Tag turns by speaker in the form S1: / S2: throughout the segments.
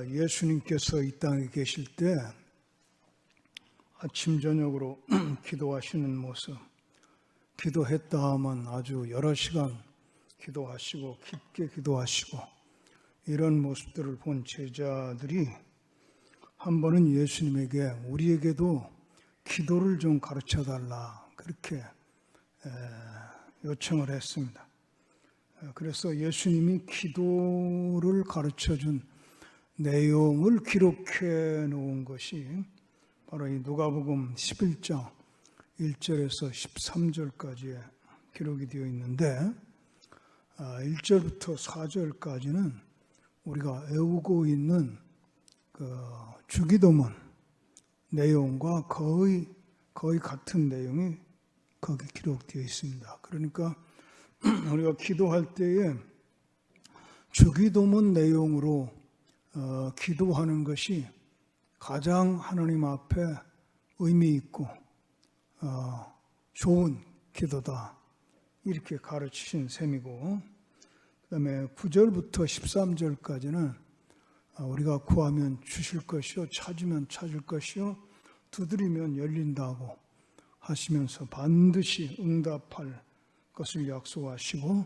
S1: 예수님께서 이 땅에 계실 때 아침 저녁으로 기도하시는 모습, 기도했다 하면 아주 여러 시간 기도하시고 깊게 기도하시고 이런 모습들을 본 제자들이 한 번은 예수님에게 우리에게도 기도를 좀 가르쳐달라 그렇게 요청을 했습니다. 그래서 예수님이 기도를 가르쳐준 내용을 기록해 놓은 것이 바로 이 누가복음 11장 1절에서 13절까지의 기록이 되어 있는데 1절부터 4절까지는 우리가 외우고 있는 그 주기도문 내용과 거의 같은 내용이 거기 기록되어 있습니다. 그러니까 우리가 기도할 때에 주기도문 내용으로 기도하는 것이 가장 하나님 앞에 의미 있고 좋은 기도다 이렇게 가르치신 셈이고, 그 다음에 9절부터 13절까지는 우리가 구하면 주실 것이요 찾으면 찾을 것이요 두드리면 열린다고 하시면서 반드시 응답할 것을 약속하시고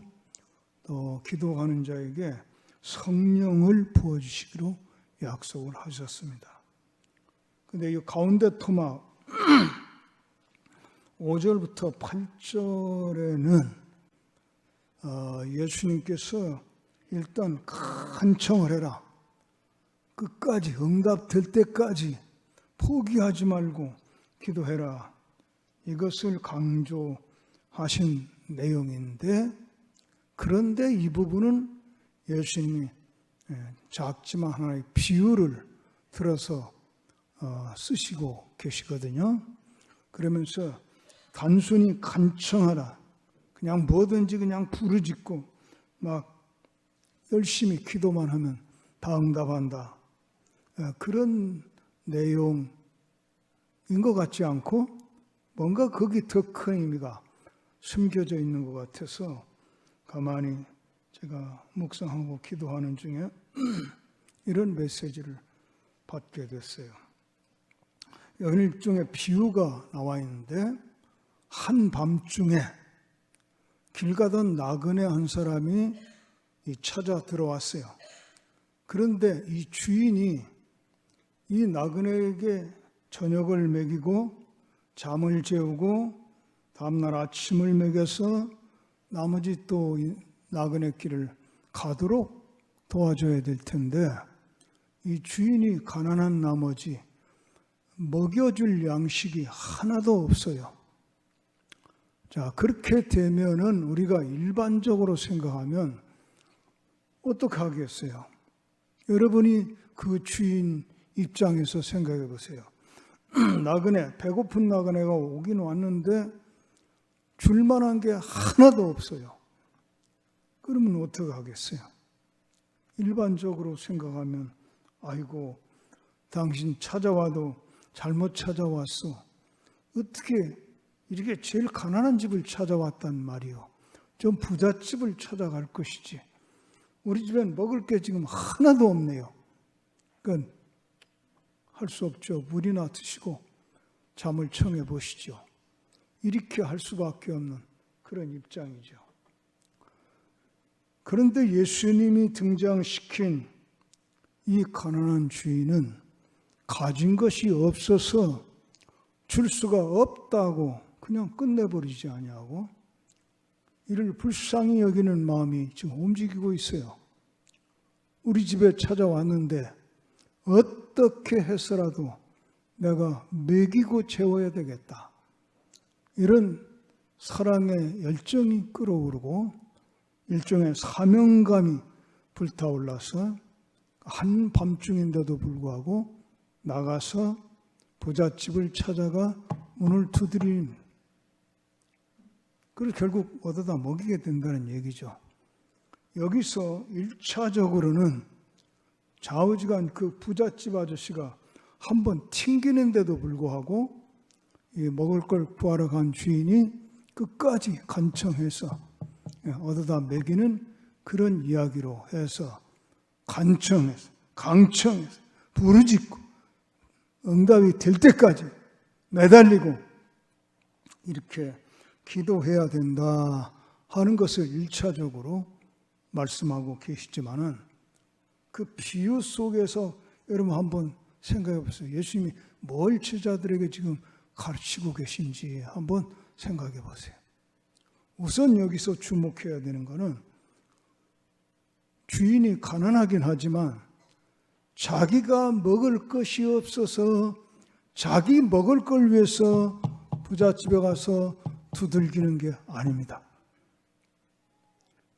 S1: 또 기도하는 자에게 성령을 부어주시기로 약속을 하셨습니다. 그런데 이 가운데 토막 5절부터 8절에는 예수님께서 일단 큰 청을 해라. 끝까지 응답될 때까지 포기하지 말고 기도해라. 이것을 강조하신 내용인데, 그런데 이 부분은 예수님이 작지만 하나의 비유를 들어서 쓰시고 계시거든요. 그러면서 단순히 간청하라, 그냥 뭐든지 그냥 부르짖고 막 열심히 기도만 하면 다 응답한다, 그런 내용인 것 같지 않고 뭔가 거기 더 큰 의미가 숨겨져 있는 것 같아서 가만히 제가 묵상하고 기도하는 중에 이런 메시지를 받게 됐어요. 여기 일종의 비유가 나와 있는데, 한밤중에 길 가던 나그네 한 사람이 찾아 들어왔어요. 그런데 이 주인이 이 나그네에게 저녁을 먹이고 잠을 재우고 다음날 아침을 먹여서 나머지 또 나그네 길을 가도록 도와줘야 될 텐데, 이 주인이 가난한 나머지 먹여줄 양식이 하나도 없어요. 자, 그렇게 되면은 우리가 일반적으로 생각하면 어떻게 하겠어요? 여러분이 그 주인 입장에서 생각해 보세요. 나그네, 배고픈 나그네가 오긴 왔는데 줄만한 게 하나도 없어요. 그러면 어떻게 하겠어요? 일반적으로 생각하면 아이고, 당신 찾아와도 잘못 찾아왔어. 어떻게 이렇게 제일 가난한 집을 찾아왔단 말이요. 좀 부잣집을 찾아갈 것이지. 우리 집엔 먹을 게 지금 하나도 없네요. 그러니까 할 수 없죠. 물이나 드시고 잠을 청해 보시죠. 이렇게 할 수밖에 없는 그런 입장이죠. 그런데 예수님이 등장시킨 이 가난한 주인은 가진 것이 없어서 줄 수가 없다고 그냥 끝내버리지 아니하고 이를 불쌍히 여기는 마음이 지금 움직이고 있어요. 우리 집에 찾아왔는데 어떻게 해서라도 내가 먹이고 채워야 되겠다, 이런 사랑의 열정이 끓어오르고 일종의 사명감이 불타올라서 한밤중인데도 불구하고 나가서 부잣집을 찾아가 문을 두드린, 그걸 결국 얻어다 먹이게 된다는 얘기죠. 여기서 1차적으로는 좌우지간 그 부잣집 아저씨가 한번 튕기는데도 불구하고 이 먹을 걸 구하러 간 주인이 끝까지 간청해서 얻어다 먹이는 그런 이야기로 해서 간청해서 강청해서 부르짖고 응답이 될 때까지 매달리고 이렇게 기도해야 된다 하는 것을 1차적으로 말씀하고 계시지만은 그 비유 속에서 여러분 한번 생각해 보세요. 예수님이 뭘 제자들에게 지금 가르치고 계신지 한번 생각해 보세요. 우선 여기서 주목해야 되는 것은 주인이 가난하긴 하지만 자기가 먹을 것이 없어서 자기 먹을 걸 위해서 부잣집에 가서 두들기는 게 아닙니다.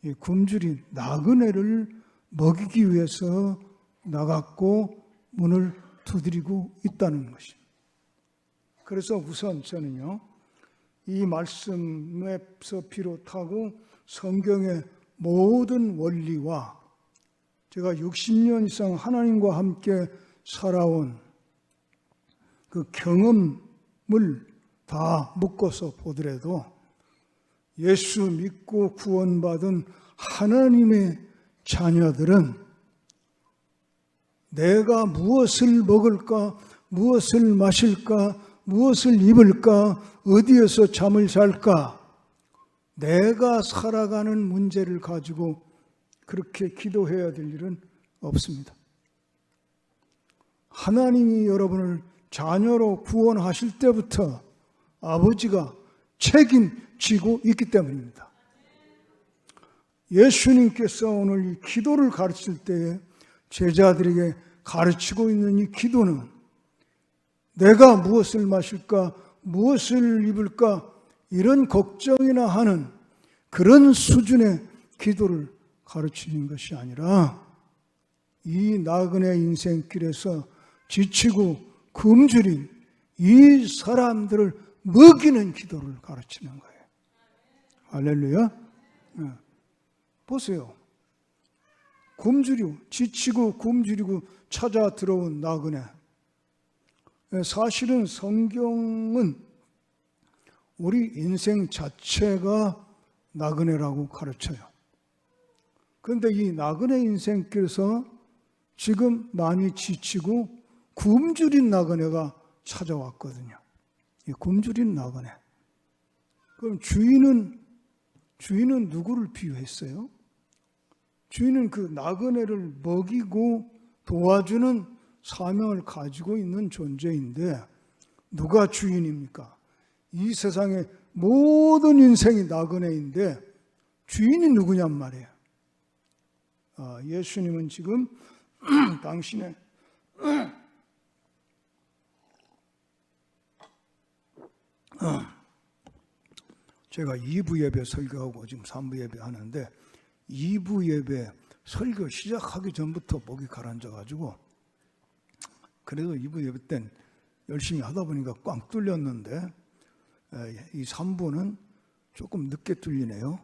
S1: 이 굶주린 나그네를 먹이기 위해서 나갔고 문을 두드리고 있다는 것입니다. 그래서 우선 저는요, 이 말씀에서 비롯하고 성경의 모든 원리와 제가 60년 이상 하나님과 함께 살아온 그 경험을 다 묶어서 보더라도 예수 믿고 구원받은 하나님의 자녀들은 내가 무엇을 먹을까, 무엇을 마실까, 무엇을 입을까, 어디에서 잠을 잘까, 내가 살아가는 문제를 가지고 그렇게 기도해야 될 일은 없습니다. 하나님이 여러분을 자녀로 구원하실 때부터 아버지가 책임지고 있기 때문입니다. 예수님께서 오늘 이 기도를 가르칠 때에 제자들에게 가르치고 있는 이 기도는 내가 무엇을 마실까, 무엇을 입을까 이런 걱정이나 하는 그런 수준의 기도를 가르치는 것이 아니라 이 나그네 인생길에서 지치고 굶주린 이 사람들을 먹이는 기도를 가르치는 거예요. 할렐루야. 보세요. 굶주리고 지치고 굶주리고 찾아 들어온 나그네. 사실은 성경은 우리 인생 자체가 나그네라고 가르쳐요. 그런데 이 나그네 인생길에서 지금 많이 지치고 굶주린 나그네가 찾아왔거든요. 이 굶주린 나그네. 그럼 주인은 누구를 비유했어요? 주인은 그 나그네를 먹이고 도와주는 사명을 가지고 있는 존재인데 누가 주인입니까? 이 세상의 모든 인생이 나그네인데 주인이 누구냔 말이에요. 예수님은 지금 당신의 제가 2부 예배 설교하고 지금 3부 예배 하는데 2부 예배 설교 시작하기 전부터 목이 가라앉아가지고 그래도 2부 예배 땐 열심히 하다 보니까 꽝 뚫렸는데 이 3부는 조금 늦게 뚫리네요.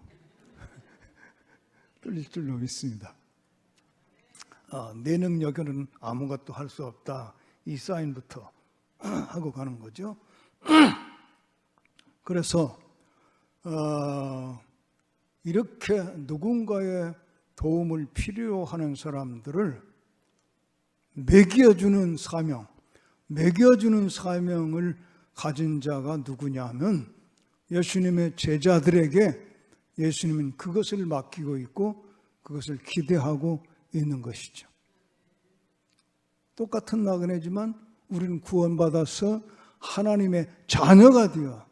S1: 뚫릴 줄로 믿습니다. 내 능력으로는 아무것도 할 수 없다. 이 사인부터 하고 가는 거죠. 그래서 이렇게 누군가의 도움을 필요하는 사람들을 먹여주는 사명을 가진 자가 누구냐 하면 예수님의 제자들에게 예수님은 그것을 맡기고 있고 그것을 기대하고 있는 것이죠. 똑같은 나그네지만 우리는 구원받아서 하나님의 자녀가 되어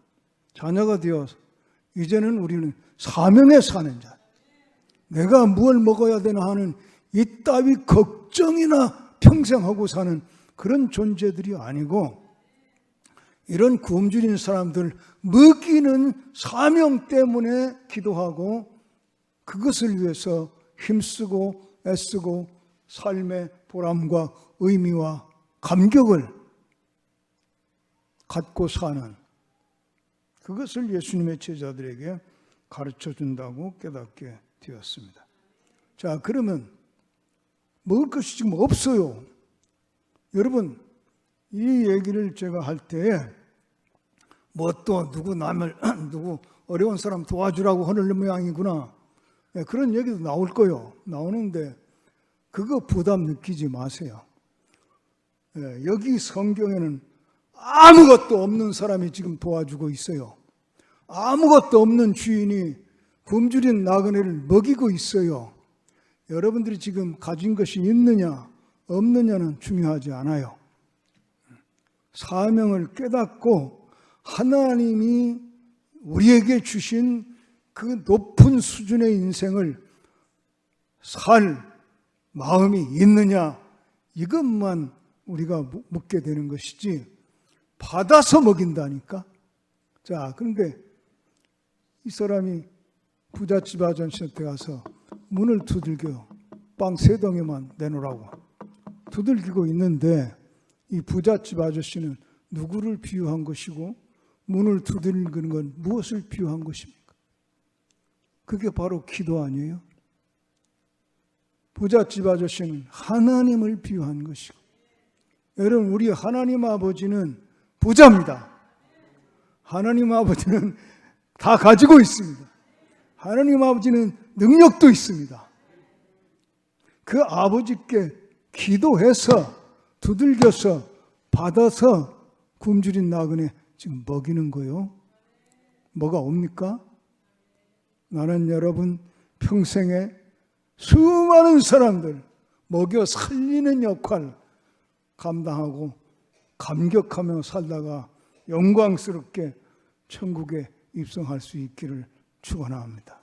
S1: 이제는 우리는 사명에 사는 자. 내가 무엇을 먹어야 되나 하는 이따위 걱정이나 평생 하고 사는 그런 존재들이 아니고 이런 굶주린 사람들 먹이는 사명 때문에 기도하고 그것을 위해서 힘쓰고 애쓰고 삶의 보람과 의미와 감격을 갖고 사는 그것을 예수님의 제자들에게 가르쳐 준다고 깨닫게 되었습니다. 자, 그러면 먹을 것이 지금 없어요. 여러분, 이 얘기를 제가 할 때에 뭐 또 누구 어려운 사람 도와주라고 하는 모양이구나. 그런 얘기도 나올 거예요. 나오는데 그거 부담 느끼지 마세요. 여기 성경에는 아무것도 없는 사람이 지금 도와주고 있어요. 아무것도 없는 주인이 굶주린 나그네를 먹이고 있어요. 여러분들이 지금 가진 것이 있느냐 없느냐는 중요하지 않아요. 사명을 깨닫고 하나님이 우리에게 주신 그 높은 수준의 인생을 살 마음이 있느냐, 이것만 우리가 묻게 되는 것이지, 받아서 먹인다니까. 자, 그런데 이 사람이 부잣집 아저씨한테 가서 문을 두들겨 빵 3덩이만 내놓으라고 두들기고 있는데, 이 부잣집 아저씨는 누구를 비유한 것이고 문을 두들기는 건 무엇을 비유한 것입니까? 그게 바로 기도 아니에요? 부잣집 아저씨는 하나님을 비유한 것이고, 여러분, 우리 하나님 아버지는 부자입니다. 하나님 아버지는 다 가지고 있습니다. 하나님 아버지는 능력도 있습니다. 그 아버지께 기도해서 두들겨서 받아서 굶주린 나그네 지금 먹이는 거요. 뭐가 옵니까? 나는 여러분 평생에 수많은 사람들 먹여 살리는 역할 감당하고 감격하며 살다가 영광스럽게 천국에 입성할 수 있기를 축원합니다.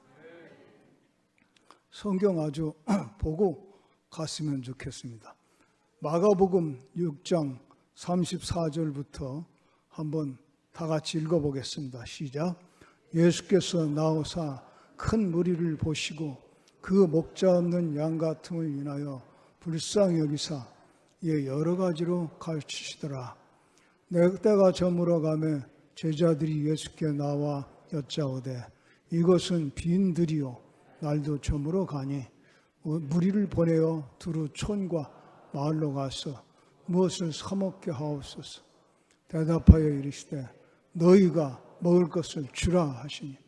S1: 성경 아주 보고 갔으면 좋겠습니다. 마가복음 6장 34절부터 한번 다 같이 읽어보겠습니다. 시작. 예수께서 나오사 큰 무리를 보시고 그 목자 없는 양 같음을 인하여 불쌍히 여기사 이에 여러 가지로 가르치시더라. 때가 저물어 가매 제자들이 예수께 나와 여짜오되 이것은 빈 들이요 날도 저물어 가니 무리를 보내어 두루 촌과 마을로 가서 무엇을 사먹게 하옵소서. 대답하여 이르시되 너희가 먹을 것을 주라 하시니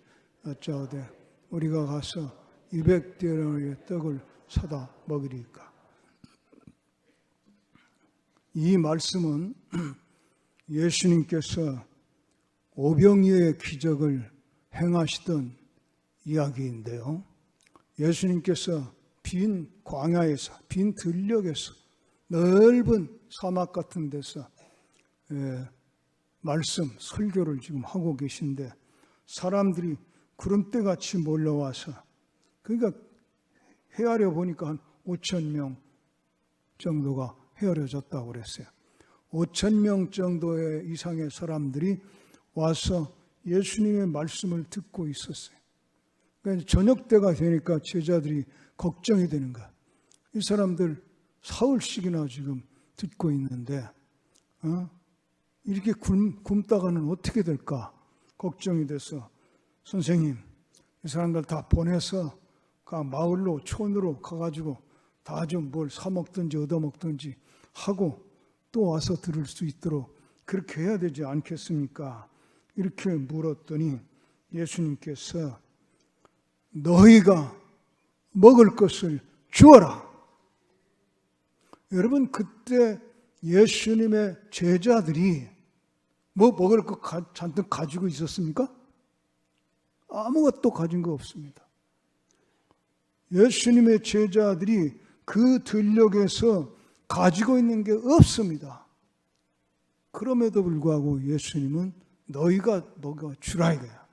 S1: 여짜오되 우리가 가서 200데나리의 떡을 사다 먹으리까. 이 말씀은 예수님께서 오병이어의 기적을 행하시던 이야기인데요. 예수님께서 빈 광야에서, 빈 들녘에서, 넓은 사막 같은 데서 말씀, 설교를 지금 하고 계신데 사람들이 구름대같이 몰려와서, 그러니까 헤아려 보니까 한 5,000명 정도가 헤아려졌다고 그랬어요. 5,000명 정도의 이상의 사람들이 와서 예수님의 말씀을 듣고 있었어요. 그러니까 저녁 때가 되니까 제자들이 걱정이 되는 거야. 이 사람들 사흘씩이나 지금 듣고 있는데 이렇게 굶다가는 어떻게 될까 걱정이 돼서 선생님, 이 사람들 다 보내서 마을로 촌으로 가가지고 다 좀 뭘 사 먹든지 얻어 먹든지 하고 또 와서 들을 수 있도록 그렇게 해야 되지 않겠습니까? 이렇게 물었더니 예수님께서 너희가 먹을 것을 주어라. 여러분, 그때 예수님의 제자들이 뭐 먹을 것 잔뜩 가지고 있었습니까? 아무것도 가진 거 없습니다. 예수님의 제자들이 그 들녘에서 가지고 있는 게 없습니다. 그럼에도 불구하고 예수님은 너희가 먹어 주라 이거야.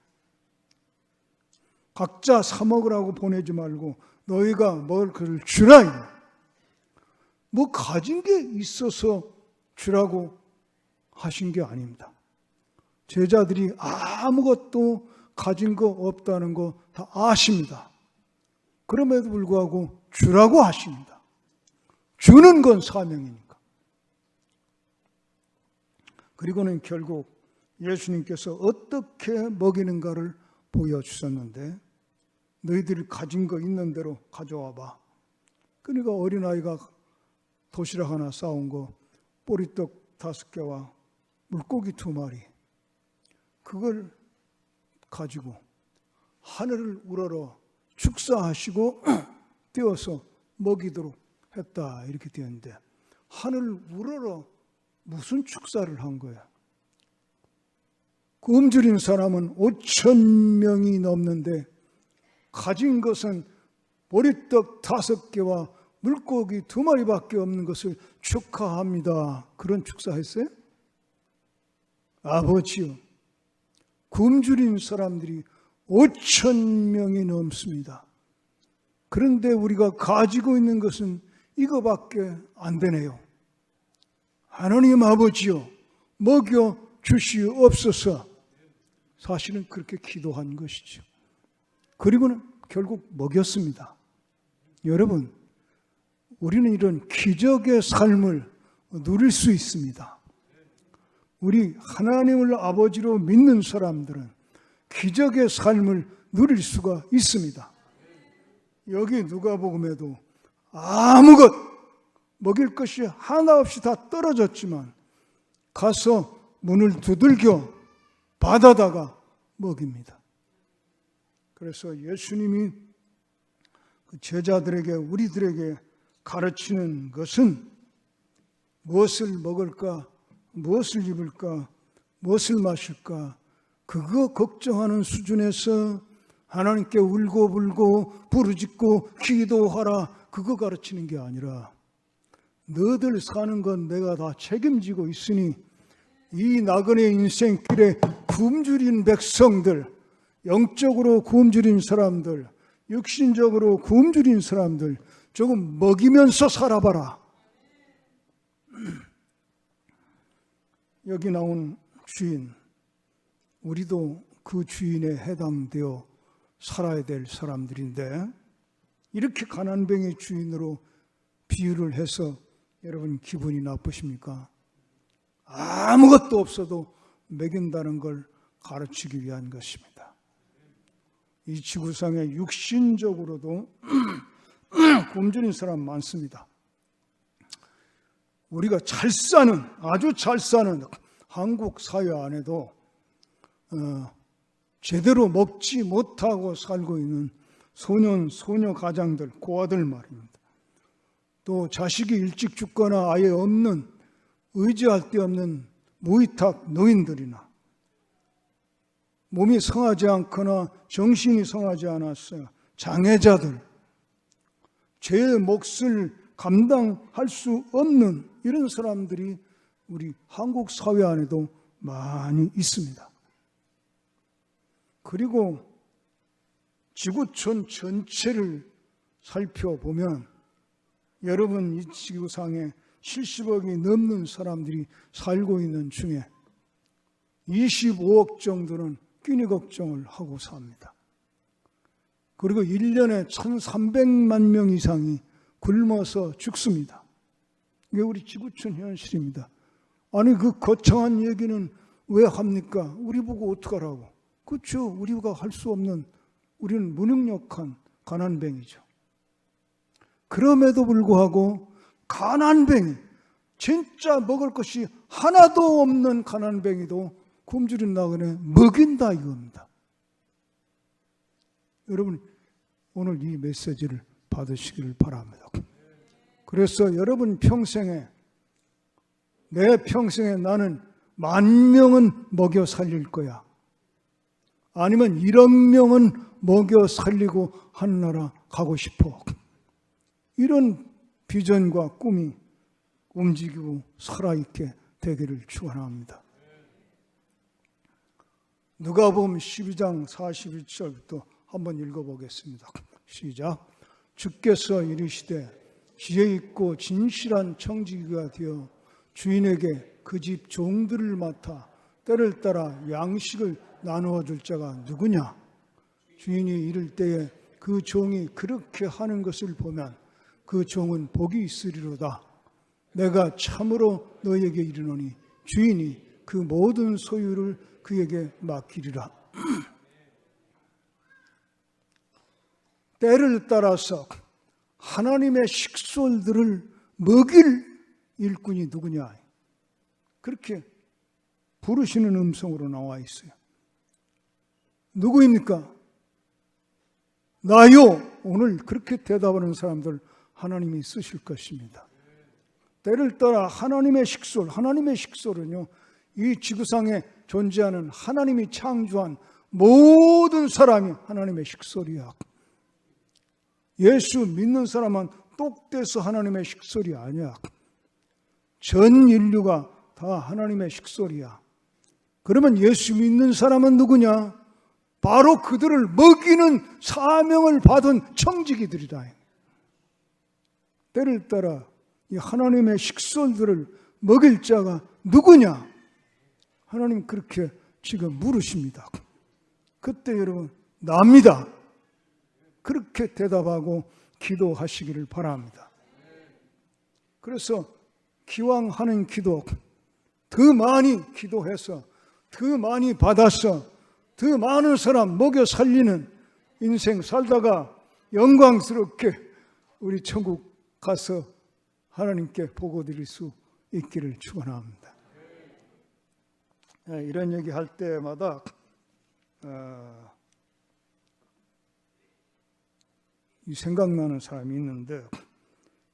S1: 각자 사 먹으라고 보내지 말고 너희가 먹을 것을 주라 이거야. 뭐 가진 게 있어서 주라고 하신 게 아닙니다. 제자들이 아무것도 가진 거 없다는 거 다 아십니다. 그럼에도 불구하고 주라고 하십니다. 주는 건 사명이니까. 그리고는 결국 예수님께서 어떻게 먹이는가를 보여주셨는데 너희들이 가진 거 있는 대로 가져와 봐. 그러니까 어린아이가 도시락 하나 싸온 거, 보리떡 5개와 물고기 2마리, 그걸 가지고 하늘을 우러러 축사하시고 띄어서 먹이도록 했다 이렇게 되었는데 하늘 우러러 무슨 축사를 한 거야? 굶주린 사람은 5천 명이 넘는데 가진 것은 보리떡 5개와 물고기 2마리밖에 없는 것을 축하합니다. 그런 축사했어요? 아버지요, 굶주린 사람들이 5천 명이 넘습니다. 그런데 우리가 가지고 있는 것은 이거밖에 안 되네요. 하나님 아버지요, 먹여 주시옵소서. 사실은 그렇게 기도한 것이죠. 그리고는 결국 먹였습니다. 여러분, 우리는 이런 기적의 삶을 누릴 수 있습니다. 우리 하나님을 아버지로 믿는 사람들은 기적의 삶을 누릴 수가 있습니다. 여기 누가복음에도 아무것 먹일 것이 하나 없이 다 떨어졌지만 가서 문을 두들겨 받아다가 먹입니다. 그래서 예수님이 제자들에게, 우리들에게 가르치는 것은 무엇을 먹을까, 무엇을 입을까, 무엇을 마실까, 그거 걱정하는 수준에서 하나님께 울고불고 부르짖고 기도하라, 그거 가르치는 게 아니라 너들 사는 건 내가 다 책임지고 있으니 이 나그네 인생길에 굶주린 백성들, 영적으로 굶주린 사람들, 육신적으로 굶주린 사람들 조금 먹이면서 살아봐라. 여기 나온 주인, 우리도 그 주인에 해당되어 살아야 될 사람들인데 이렇게 가난뱅이 주인으로 비유를 해서 여러분 기분이 나쁘십니까? 아무것도 없어도 먹인다는 걸 가르치기 위한 것입니다. 이 지구상에 육신적으로도 굶주린 사람 많습니다. 우리가 잘 사는, 아주 잘 사는 한국 사회 안에도 제대로 먹지 못하고 살고 있는 소년, 소녀 가장들, 고아들 말입니다. 또 자식이 일찍 죽거나 아예 없는, 의지할 데 없는 무위탁 노인들이나 몸이 성하지 않거나 정신이 성하지 않았어요. 장애자들, 제 몫을 감당할 수 없는 이런 사람들이 우리 한국 사회 안에도 많이 있습니다. 그리고 지구촌 전체를 살펴보면 여러분, 이 지구상에 70억이 넘는 사람들이 살고 있는 중에 25억 정도는 끼니 걱정을 하고 삽니다. 그리고 1년에 1,300만 명 이상이 굶어서 죽습니다. 이게 우리 지구촌 현실입니다. 아니, 그 거창한 얘기는 왜 합니까? 우리 보고 어떡하라고. 그렇죠. 우리가 할 수 없는, 우리는 무능력한 가난뱅이죠. 그럼에도 불구하고 가난뱅이, 진짜 먹을 것이 하나도 없는 가난뱅이도 굶주린 나그네 먹인다 이겁니다. 여러분, 오늘 이 메시지를 받으시기를 바랍니다. 그래서 여러분 평생에, 내 평생에 나는 10,000명은 먹여 살릴 거야, 아니면 1억 명은 먹여 살리고 하늘나라 가고 싶어, 이런 비전과 꿈이 움직이고 살아있게 되기를 축원합니다. 누가복음 12장 41절부터 한번 읽어보겠습니다. 시작. 주께서 이르시되 지혜 있고 진실한 청지기가 되어 주인에게 그 집 종들을 맡아 때를 따라 양식을 나누어 줄 자가 누구냐? 주인이 이를 때에 그 종이 그렇게 하는 것을 보면 그 종은 복이 있으리로다. 내가 참으로 너에게 이르노니 주인이 그 모든 소유를 그에게 맡기리라. 때를 따라서 하나님의 식솔들을 먹일 일꾼이 누구냐? 그렇게 부르시는 음성으로 나와 있어요. 누구입니까? 나요. 오늘 그렇게 대답하는 사람들 하나님이 쓰실 것입니다. 때를 따라 하나님의 식솔은요, 이 지구상에 존재하는 하나님이 창조한 모든 사람이 하나님의 식솔이야. 예수 믿는 사람은 똑돼서 하나님의 식솔이 아니야. 전 인류가 다 하나님의 식솔이야. 그러면 예수 믿는 사람은 누구냐? 바로 그들을 먹이는 사명을 받은 청지기들이다. 때를 따라 이 하나님의 식솔들을 먹일 자가 누구냐? 하나님 그렇게 지금 물으십니다. 그때 여러분, 납니다. 그렇게 대답하고 기도하시기를 바랍니다. 그래서 기왕 하는 기도, 더 많이 기도해서, 더 많이 받아서, 더 많은 사람 먹여 살리는 인생 살다가 영광스럽게 우리 천국 가서 하나님께 보고 드릴 수 있기를 축원합니다. 이런 얘기 할 때마다 이 생각나는 사람이 있는데,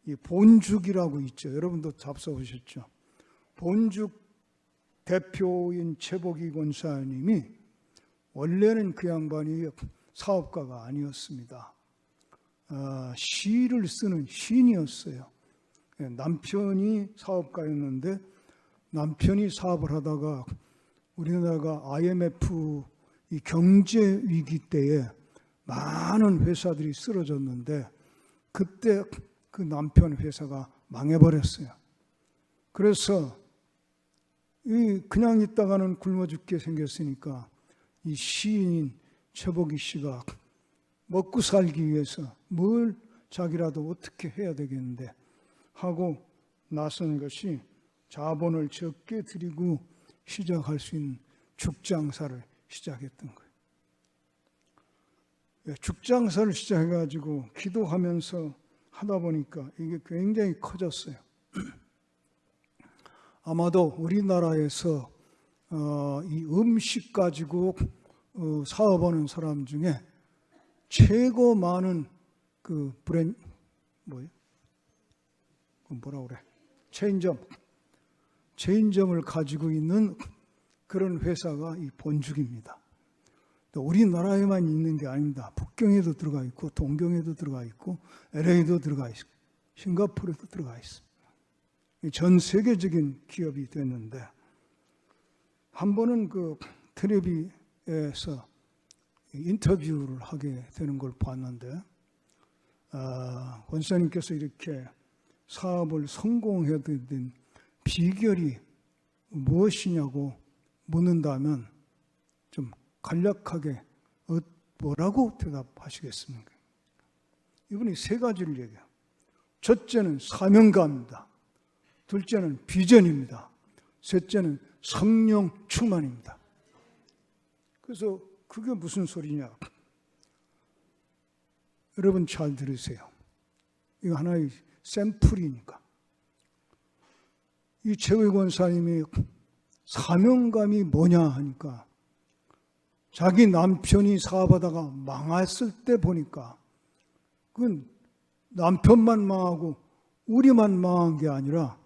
S1: 이 본죽이라고 있죠. 여러분도 잡숴보셨죠? 본죽 대표인 최복희 권사님이 원래는 그 양반이 사업가가 아니었습니다. 시를 쓰는 시인이었어요. 남편이 사업가였는데 남편이 사업을 하다가 우리나라가 IMF 이 경제 위기 때에 많은 회사들이 쓰러졌는데 그때 그 남편 회사가 망해버렸어요. 그래서 그냥 있다가는 굶어 죽게 생겼으니까 이 시인인 최복희 씨가 먹고 살기 위해서 뭘 자기라도 어떻게 해야 되겠는데 하고 나선 것이 자본을 적게 들이고 시작할 수 있는 죽장사를 시작했던 거예요. 죽장사를 시작해가지고 기도하면서 하다 보니까 이게 굉장히 커졌어요. 아마도 우리나라에서 이 음식 가지고 사업하는 사람 중에 최고 많은 그 브랜드 뭐라 그래? 체인점을 가지고 있는 그런 회사가 이 본죽입니다. 우리나라에만 있는 게 아닙니다. 북경에도 들어가 있고 동경에도 들어가 있고 LA도 들어가 있고 싱가포르에도 들어가 있습니다. 전 세계적인 기업이 됐는데 한 번은 그 텔레비에서 인터뷰를 하게 되는 걸 봤는데 권사님께서 이렇게 사업을 성공해야 된 비결이 무엇이냐고 묻는다면 좀 간략하게 뭐라고 대답하시겠습니까? 이분이 세 가지를 얘기해요. 첫째는 사명감입니다. 둘째는 비전입니다. 셋째는 성령 충만입니다. 그래서 그게 무슨 소리냐? 여러분 잘 들으세요. 이거 하나의 샘플이니까. 이 최복희 권사님이 사명감이 뭐냐 하니까 자기 남편이 사업하다가 망했을 때 보니까 그건 남편만 망하고 우리만 망한 게 아니라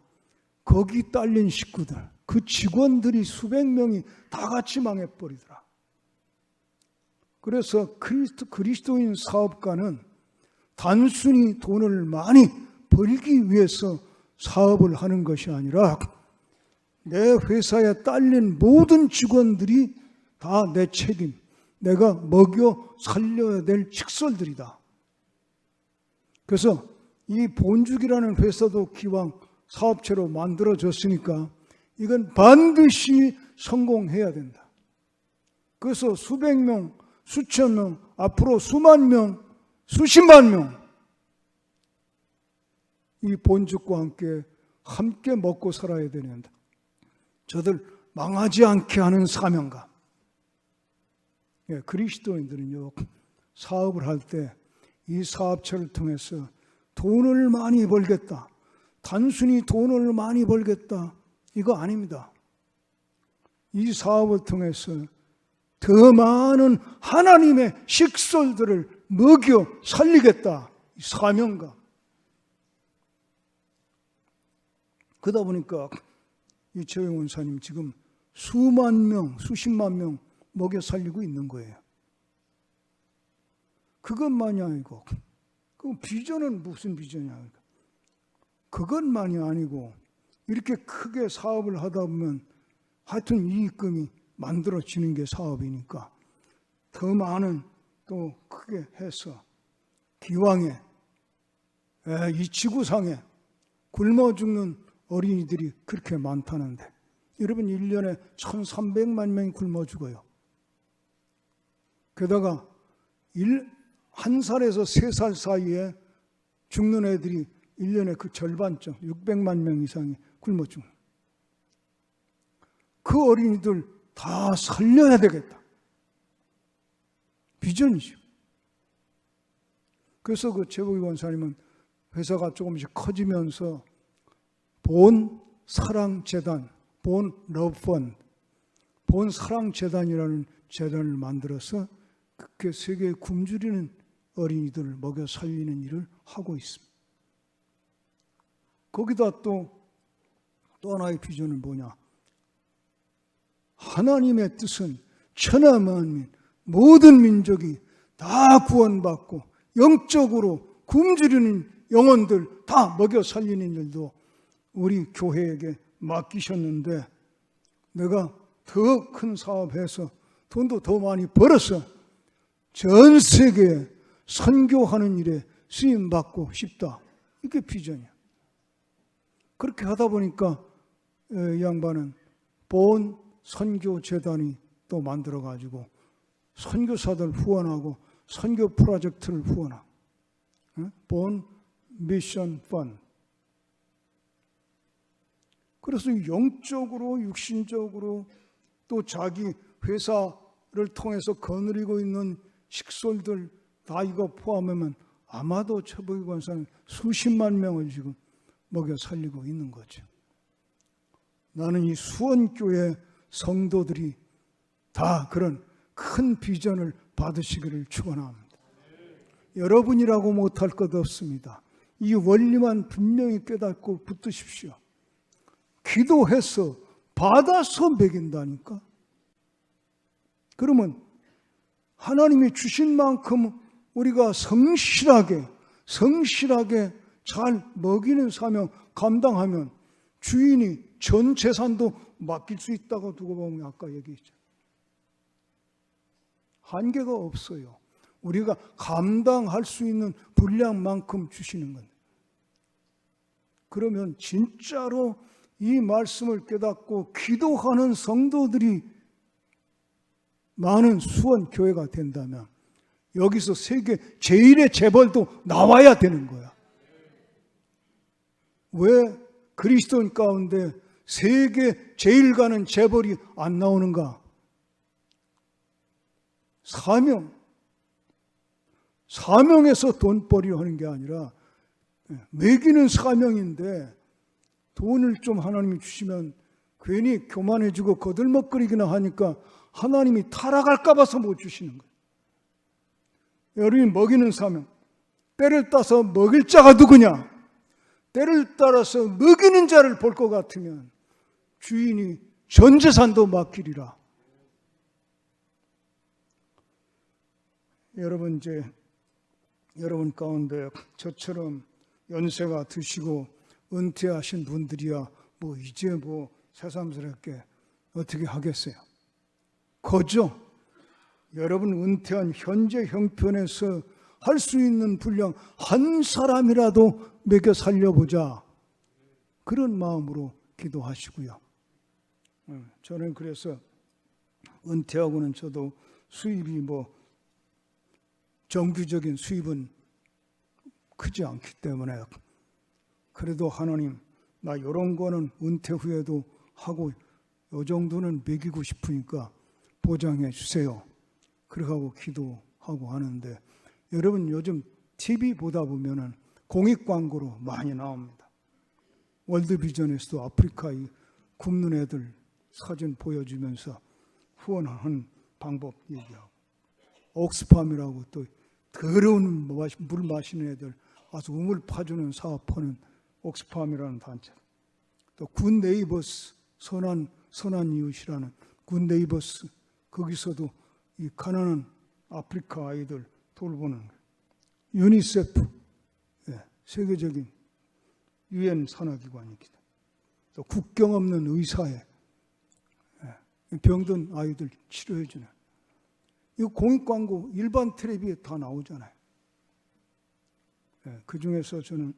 S1: 거기 딸린 식구들, 그 직원들이 수백 명이 다 같이 망해버리더라. 그래서 그리스도인 사업가는 단순히 돈을 많이 벌기 위해서 사업을 하는 것이 아니라 내 회사에 딸린 모든 직원들이 다 내 책임, 내가 먹여 살려야 될 식솔들이다. 그래서 이 본죽이라는 회사도 기왕 사업체로 만들어졌으니까 이건 반드시 성공해야 된다. 그래서 수백 명, 수천 명, 앞으로 수만 명, 수십만 명 이 본죽과 함께 먹고 살아야 되는데 저들 망하지 않게 하는 사명감. 그리스도인들은요, 사업을 할 때 이 사업체를 통해서 돈을 많이 벌겠다. 단순히 돈을 많이 벌겠다. 이거 아닙니다. 이 사업을 통해서 더 많은 하나님의 식솔들을 먹여 살리겠다. 이 사명감. 그러다 보니까 이 최영 원사님 지금 수만 명, 수십만 명 먹여 살리고 있는 거예요. 그것만이 아니고, 그 비전은 무슨 비전이야? 그것만이 아니고 이렇게 크게 사업을 하다 보면 하여튼 이익금이 만들어지는 게 사업이니까 더 많은 또 크게 해서 기왕에 이 지구상에 굶어 죽는 어린이들이 그렇게 많다는데 여러분 1년에 1,300만 명이 굶어 죽어요. 게다가 1살에서 3살 사이에 죽는 애들이 1년에 그 절반쯤 600만 명 이상이 굶어 죽는. 그 어린이들 다 살려야 되겠다. 비전이죠. 그래서 그 최복희 원사님은 회사가 조금씩 커지면서 본 사랑재단, 본 러브펀드, 본 사랑재단이라는 재단을 만들어서 그렇게 세계에 굶주리는 어린이들을 먹여 살리는 일을 하고 있습니다. 거기다 또 하나의 비전은 뭐냐? 하나님의 뜻은 천하 만민, 모든 민족이 다 구원받고 영적으로 굶주리는 영혼들 다 먹여 살리는 일도 우리 교회에게 맡기셨는데 내가 더 큰 사업해서 돈도 더 많이 벌어서 전 세계에 선교하는 일에 쓰임받고 싶다. 이게 비전이야. 그렇게 하다 보니까 이 양반은 본 선교재단이 또 만들어가지고 선교사들 후원하고 선교 프로젝트를 후원하고 본 미션 펀드. 그래서 영적으로 육신적으로 또 자기 회사를 통해서 거느리고 있는 식솔들 다 이거 포함하면 아마도 최복희 권사는 수십만 명을 지금 먹여 살리고 있는 거죠. 나는 이 수원교회 성도들이 다 그런 큰 비전을 받으시기를 축원합니다. 여러분이라고 못할 것 없습니다. 이 원리만 분명히 깨닫고 붙드십시오. 기도해서 받아서 먹인다니까. 그러면 하나님이 주신 만큼 우리가 성실하게 잘 먹이는 사명 감당하면 주인이 전 재산도 맡길 수 있다고 두고 보면 아까 얘기했죠. 한계가 없어요. 우리가 감당할 수 있는 분량만큼 주시는 겁니다. 그러면 진짜로 이 말씀을 깨닫고 기도하는 성도들이 많은 수원 교회가 된다면 여기서 세계 제일의 재벌도 나와야 되는 거야. 왜 그리스도인 가운데 세계 제일 가는 재벌이 안 나오는가? 사명에서 돈벌이 하는 게 아니라 먹이는 사명인데 돈을 좀 하나님이 주시면 괜히 교만해지고 거들먹거리기나 하니까 하나님이 타락할까 봐서 못 주시는 거예요. 여러분이 먹이는 사명, 때를 따서 먹일 자가 누구냐? 때를 따라서 먹이는 자를 볼 것 같으면 주인이 전 재산도 맡기리라. 여러분 여러분 가운데 저처럼 연세가 드시고 은퇴하신 분들이야 이제 새삼스럽게 어떻게 하겠어요? 거저 여러분 은퇴한 현재 형편에서 할 수 있는 분량 한 사람이라도 먹여 살려보자. 그런 마음으로 기도하시고요. 저는 그래서 은퇴하고는 저도 수입이 정규적인 수입은 크지 않기 때문에 그래도 하나님 나 이런 거는 은퇴 후에도 하고 이 정도는 먹이고 싶으니까 보장해 주세요. 그러고 기도하고 하는데 여러분 요즘 TV 보다 보면은 공익 광고로 많이 나옵니다. 월드비전에서도 아프리카 굶는 애들 사진 보여주면서 후원하는 방법 얘기하고 옥스팜이라고 또 더러운 물 마시는 애들 아주 우물 파주는 사업하는 옥스팜이라는 단체 또 굿 네이버스, 선한 이웃이라는 굿 네이버스, 거기서도 이 가난한 아프리카 아이들 돌보는 거예요. 유니세프, 세계적인 유엔 산하기관이기도. 또 국경 없는 의사회, 병든 아이들 치료해 주는. 이거 공익광고 일반 텔레비에 다 나오잖아요. 그 중에서 저는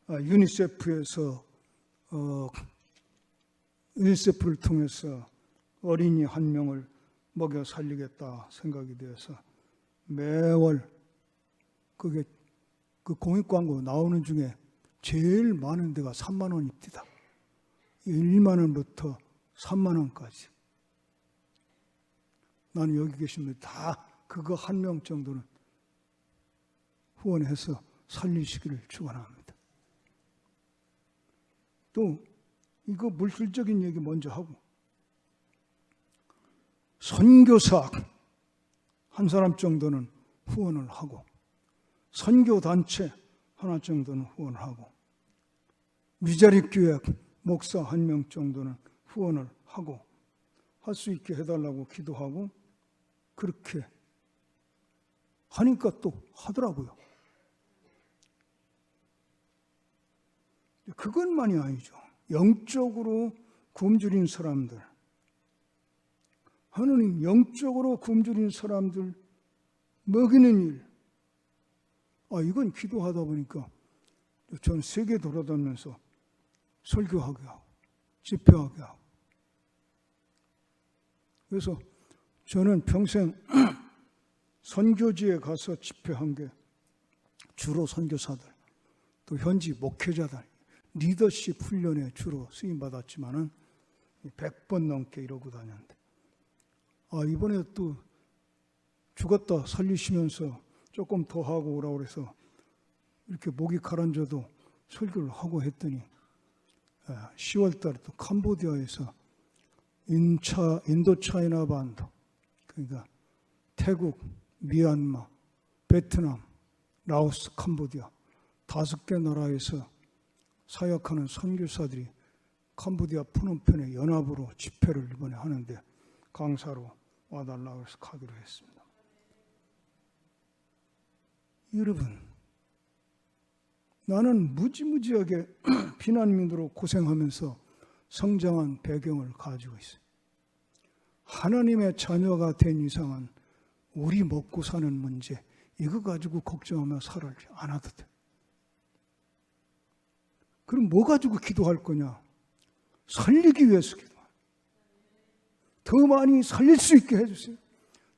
S1: 유니세프에서 유니세프를 통해서 어린이 1명을 먹여 살리겠다 생각이 되어서 매월 그게 그 공익광고 나오는 중에 제일 많은 데가 3만 원입니다. 1만 원부터 3만 원까지. 나는 여기 계신 분들 다 그거 1명 정도는 후원해서 살리시기를 축원합니다. 또 이거 물질적인 얘기 먼저 하고, 선교사 한 사람 정도는 후원을 하고, 선교단체 하나 정도는 후원을 하고, 미자립교회 목사 1명 정도는 후원을 하고, 할 수 있게 해달라고 기도하고, 그렇게 하니까 또 하더라고요. 그것만이 아니죠. 영적으로 굶주린 사람들, 하느님 영적으로 굶주린 사람들 먹이는 일, 이건 기도하다 보니까 전 세계 돌아다니면서 설교하게 하고 집회하게 하고, 그래서 저는 평생 선교지에 가서 집회한 게 주로 선교사들, 또 현지 목회자들, 리더십 훈련에 주로 쓰임받았지만은 100번 넘게 이러고 다녔는데, 이번에 또 죽었다 살리시면서 조금 더 하고 오라고 그래서 이렇게 목이 가라앉아도 설교를 하고 했더니 10월 달에 또 캄보디아에서 인도차이나 반도, 그러니까 태국, 미얀마, 베트남, 라오스, 캄보디아 5개 나라에서 사역하는 선교사들이 캄보디아 푸놈펜에 연합으로 집회를 이번에 하는데 강사로 와달라고 해서 가기로 했습니다. 여러분, 나는 무지무지하게 피난민으로 고생하면서 성장한 배경을 가지고 있어요. 하나님의 자녀가 된 이상은 우리 먹고 사는 문제, 이거 가지고 걱정하며 살지 않아도 돼. 그럼 뭐 가지고 기도할 거냐? 살리기 위해서 기도해. 더 많이 살릴 수 있게 해주세요.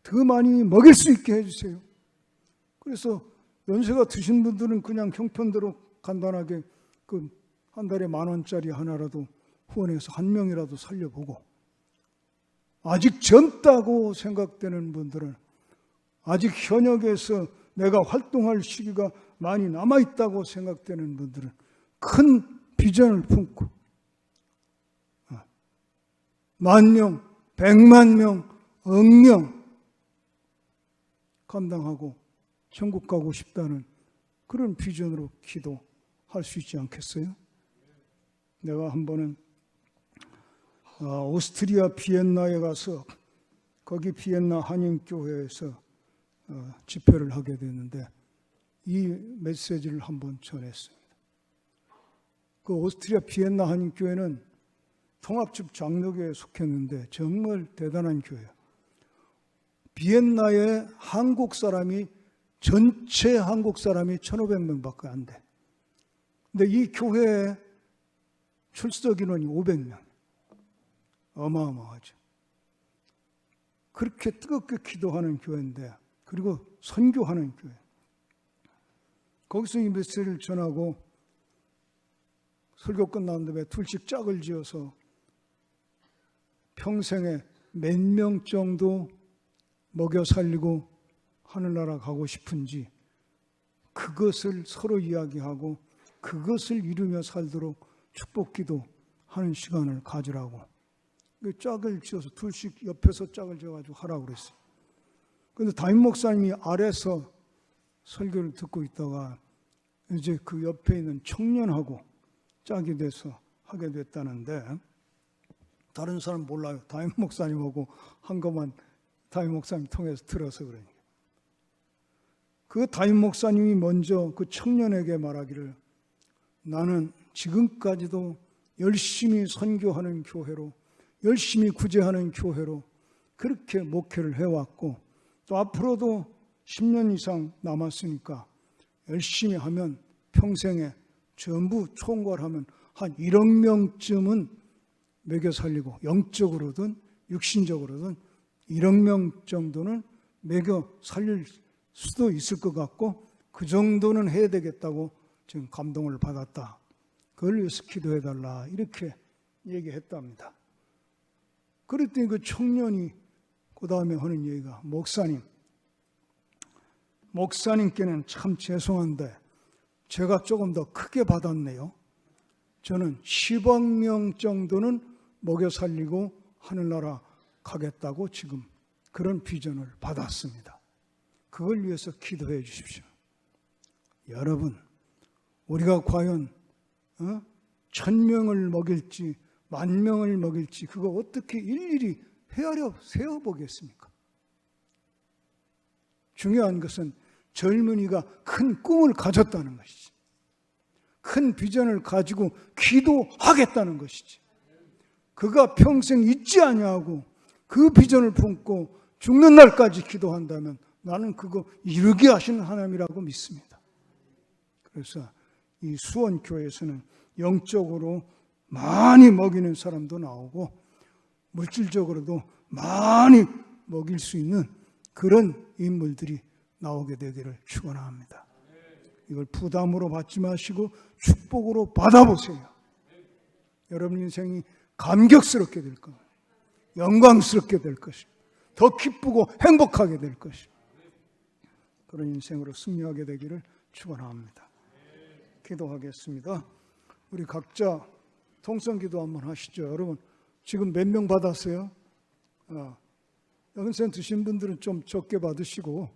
S1: 더 많이 먹일 수 있게 해주세요. 그래서 연세가 드신 분들은 그냥 형편대로 간단하게 그 한 달에 10,000원짜리 하나라도 후원해서 1명이라도 살려보고, 아직 젊다고 생각되는 분들은, 아직 현역에서 내가 활동할 시기가 많이 남아있다고 생각되는 분들은 큰 비전을 품고 10,000명, 1,000,000명, 1,000,000명 감당하고 천국 가고 싶다는 그런 비전으로 기도할 수 있지 않겠어요? 내가 한 번은 오스트리아 비엔나에 가서 거기 비엔나 한인교회에서 집회를 하게 됐는데 이 메시지를 한번 전했습니다. 그 오스트리아 비엔나 한인교회는 통합집 장로교회에 속했는데 정말 대단한 교회예요. 비엔나에 한국 사람이, 전체 한국 사람이 1,500명밖에 안 돼. 근데 이 교회에 출석 인원이 500명. 어마어마하죠. 그렇게 뜨겁게 기도하는 교회인데, 그리고 선교하는 교회. 거기서 이 메시지를 전하고 설교 끝난 다음에 둘씩 짝을 지어서 평생에 몇 명 정도 먹여 살리고 하늘나라 가고 싶은지 그것을 서로 이야기하고 그것을 이루며 살도록 축복기도 하는 시간을 가지라고 짝을 지어서 둘씩 옆에서 짝을 지어가지고 하라고 그랬어요. 그런데 담임 목사님이 아래서 설교를 듣고 있다가 이제 그 옆에 있는 청년하고 짝이 돼서 하게 됐다는데 다른 사람 몰라요. 담임 목사님하고 한 것만 담임 목사님 통해서 들어서 그러니까. 그 담임 목사님이 먼저 그 청년에게 말하기를 나는 지금까지도 열심히 선교하는 교회로 열심히 구제하는 교회로 그렇게 목회를 해왔고 또 앞으로도 10년 이상 남았으니까 열심히 하면 평생에 전부 총괄하면 한 1억 명쯤은 먹여 살리고 영적으로든 육신적으로든 1억 명 정도는 먹여 살릴 수도 있을 것 같고 그 정도는 해야 되겠다고 지금 감동을 받았다. 그걸 위해서 기도해달라 이렇게 얘기했답니다. 그랬더니 그 청년이 그 다음에 하는 얘기가 목사님께는 참 죄송한데 제가 조금 더 크게 받았네요. 저는 10억 명 정도는 먹여 살리고 하늘나라 가겠다고 지금 그런 비전을 받았습니다. 그걸 위해서 기도해 주십시오. 여러분, 우리가 과연 1000명을 먹일지 10,000명을 먹일지 그거 어떻게 일일이 헤아려 세어보겠습니까? 중요한 것은 젊은이가 큰 꿈을 가졌다는 것이지. 큰 비전을 가지고 기도하겠다는 것이지. 그가 평생 잊지 아니하고 그 비전을 품고 죽는 날까지 기도한다면 나는 그거 이루게 하시는 하나님이라고 믿습니다. 그래서 이 수원교회에서는 영적으로 많이 먹이는 사람도 나오고 물질적으로도 많이 먹일 수 있는 그런 인물들이 나오게 되기를 축원합니다. 이걸 부담으로 받지 마시고 축복으로 받아보세요. 여러분 인생이 감격스럽게 될 겁니다. 영광스럽게 될 것입니다. 더 기쁘고 행복하게 될 것입니다. 그런 인생으로 승리하게 되기를 축원합니다. 기도하겠습니다. 우리 각자 통성기도 한번 하시죠. 여러분 지금 몇 명 받았어요? 연세 드신 분들은 좀 적게 받으시고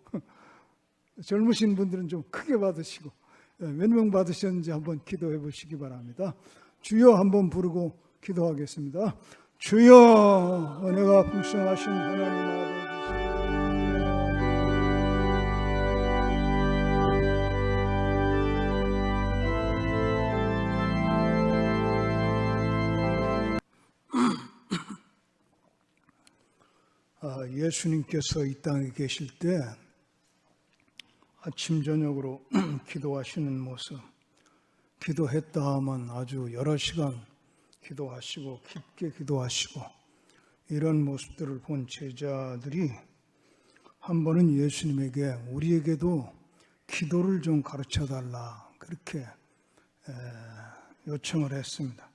S1: 젊으신 분들은 좀 크게 받으시고 몇 명 받으셨는지 한번 기도해 보시기 바랍니다. 주여 한번 부르고 기도하겠습니다. 주여 은혜가 풍성하신 하나님 아버지 예수님께서 이 땅에 계실 때 아침 저녁으로 기도하시는 모습, 기도했다 하면 아주 여러 시간 기도하시고 깊게 기도하시고 이런 모습들을 본 제자들이 한 번은 예수님에게 우리에게도 기도를 좀 가르쳐달라 그렇게 요청을 했습니다.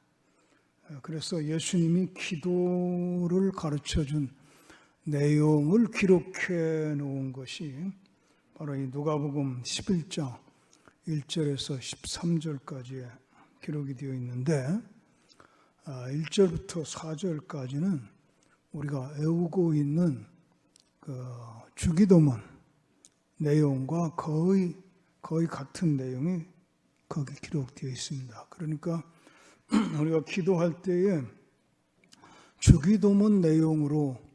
S1: 그래서 예수님이 기도를 가르쳐준 내용을 기록해 놓은 것이 바로 이 누가복음 11장 1절에서 13절까지의 기록이 되어 있는데 1절부터 4절까지는 우리가 외우고 있는 그 주기도문 내용과 거의 같은 내용이 거기 기록되어 있습니다. 그러니까 우리가 기도할 때에 주기도문 내용으로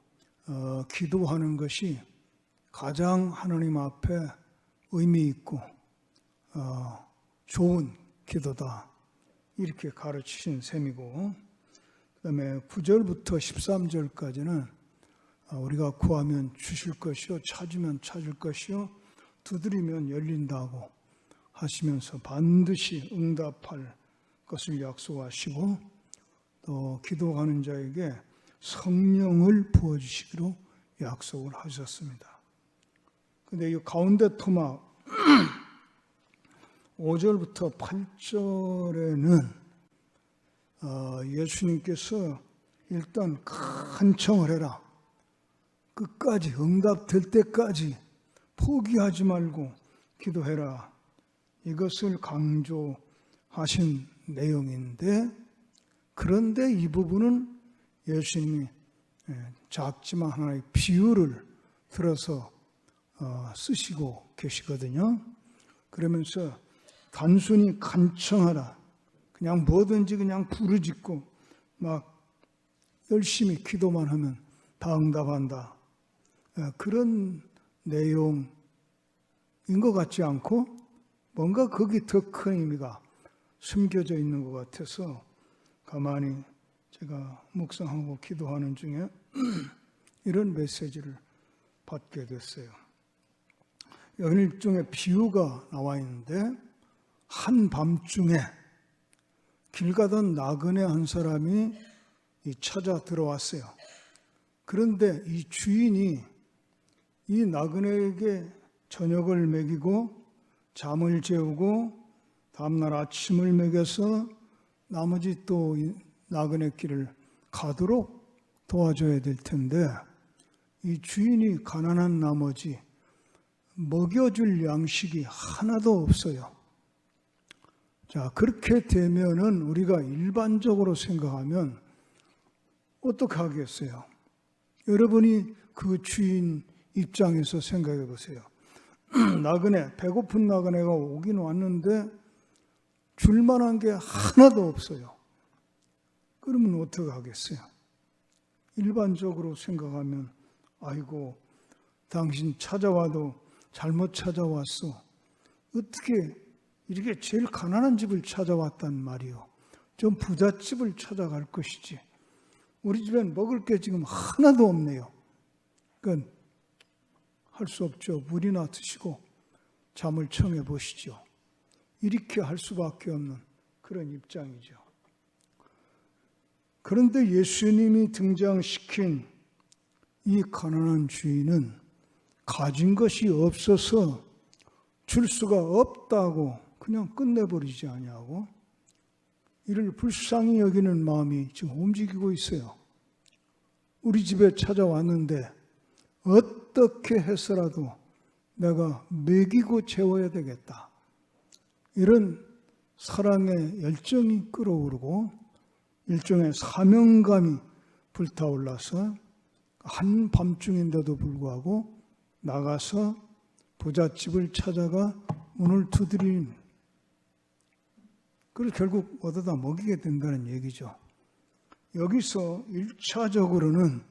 S1: 기도하는 것이 가장 하나님 앞에 의미 있고 좋은 기도다 이렇게 가르치신 셈이고 그 다음에 9절부터 13절까지는 우리가 구하면 주실 것이요 찾으면 찾을 것이요 두드리면 열린다고 하시면서 반드시 응답할 것을 약속하시고 또 기도하는 자에게 성령을 부어주시기로 약속을 하셨습니다. 근데 이 가운데 토막 5절부터 8절에는 예수님께서 일단 간청을 해라. 끝까지 응답될 때까지 포기하지 말고 기도해라. 이것을 강조하신 내용인데 그런데 이 부분은 예수님이 작지만 하나의 비유를 들어서 쓰시고 계시거든요. 그러면서 단순히 간청하라. 그냥 뭐든지 그냥 부르짖고 막 열심히 기도만 하면 다 응답한다. 그런 내용인 것 같지 않고 뭔가 거기 더 큰 의미가 숨겨져 있는 것 같아서 가만히 제가 묵상하고 기도하는 중에 이런 메시지를 받게 됐어요. 여기 일종의 비유가 나와 있는데 한밤중에 길 가던 나그네 한 사람이 찾아 들어왔어요. 그런데 이 주인이 이 나그네에게 저녁을 먹이고 잠을 재우고 다음날 아침을 먹여서 나머지 또 나그네 길을 가도록 도와줘야 될 텐데 이 주인이 가난한 나머지 먹여줄 양식이 하나도 없어요. 자, 그렇게 되면은 우리가 일반적으로 생각하면 어떻게 하겠어요? 여러분이 그 주인 입장에서 생각해 보세요. 나그네, 배고픈 나그네가 오긴 왔는데 줄 만한 게 하나도 없어요. 그러면 어떻게 하겠어요? 일반적으로 생각하면 아이고 당신 찾아와도 잘못 찾아왔어. 어떻게 이렇게 제일 가난한 집을 찾아왔단 말이요. 좀 부잣집을 찾아갈 것이지. 우리 집엔 먹을 게 지금 하나도 없네요. 그러니까 할 수 없죠. 물이나 드시고 잠을 청해 보시죠. 이렇게 할 수밖에 없는 그런 입장이죠. 그런데 예수님이 등장시킨 이 가난한 주인은 가진 것이 없어서 줄 수가 없다고 그냥 끝내버리지 아니하고 이를 불쌍히 여기는 마음이 지금 움직이고 있어요. 우리 집에 찾아왔는데 어떻게 해서라도 내가 먹이고 채워야 되겠다. 이런 사랑의 열정이 끓어오르고 일종의 사명감이 불타올라서 한밤중인데도 불구하고 나가서 부잣집을 찾아가 문을 두드린, 그걸 결국 얻어다 먹이게 된다는 얘기죠. 여기서 1차적으로는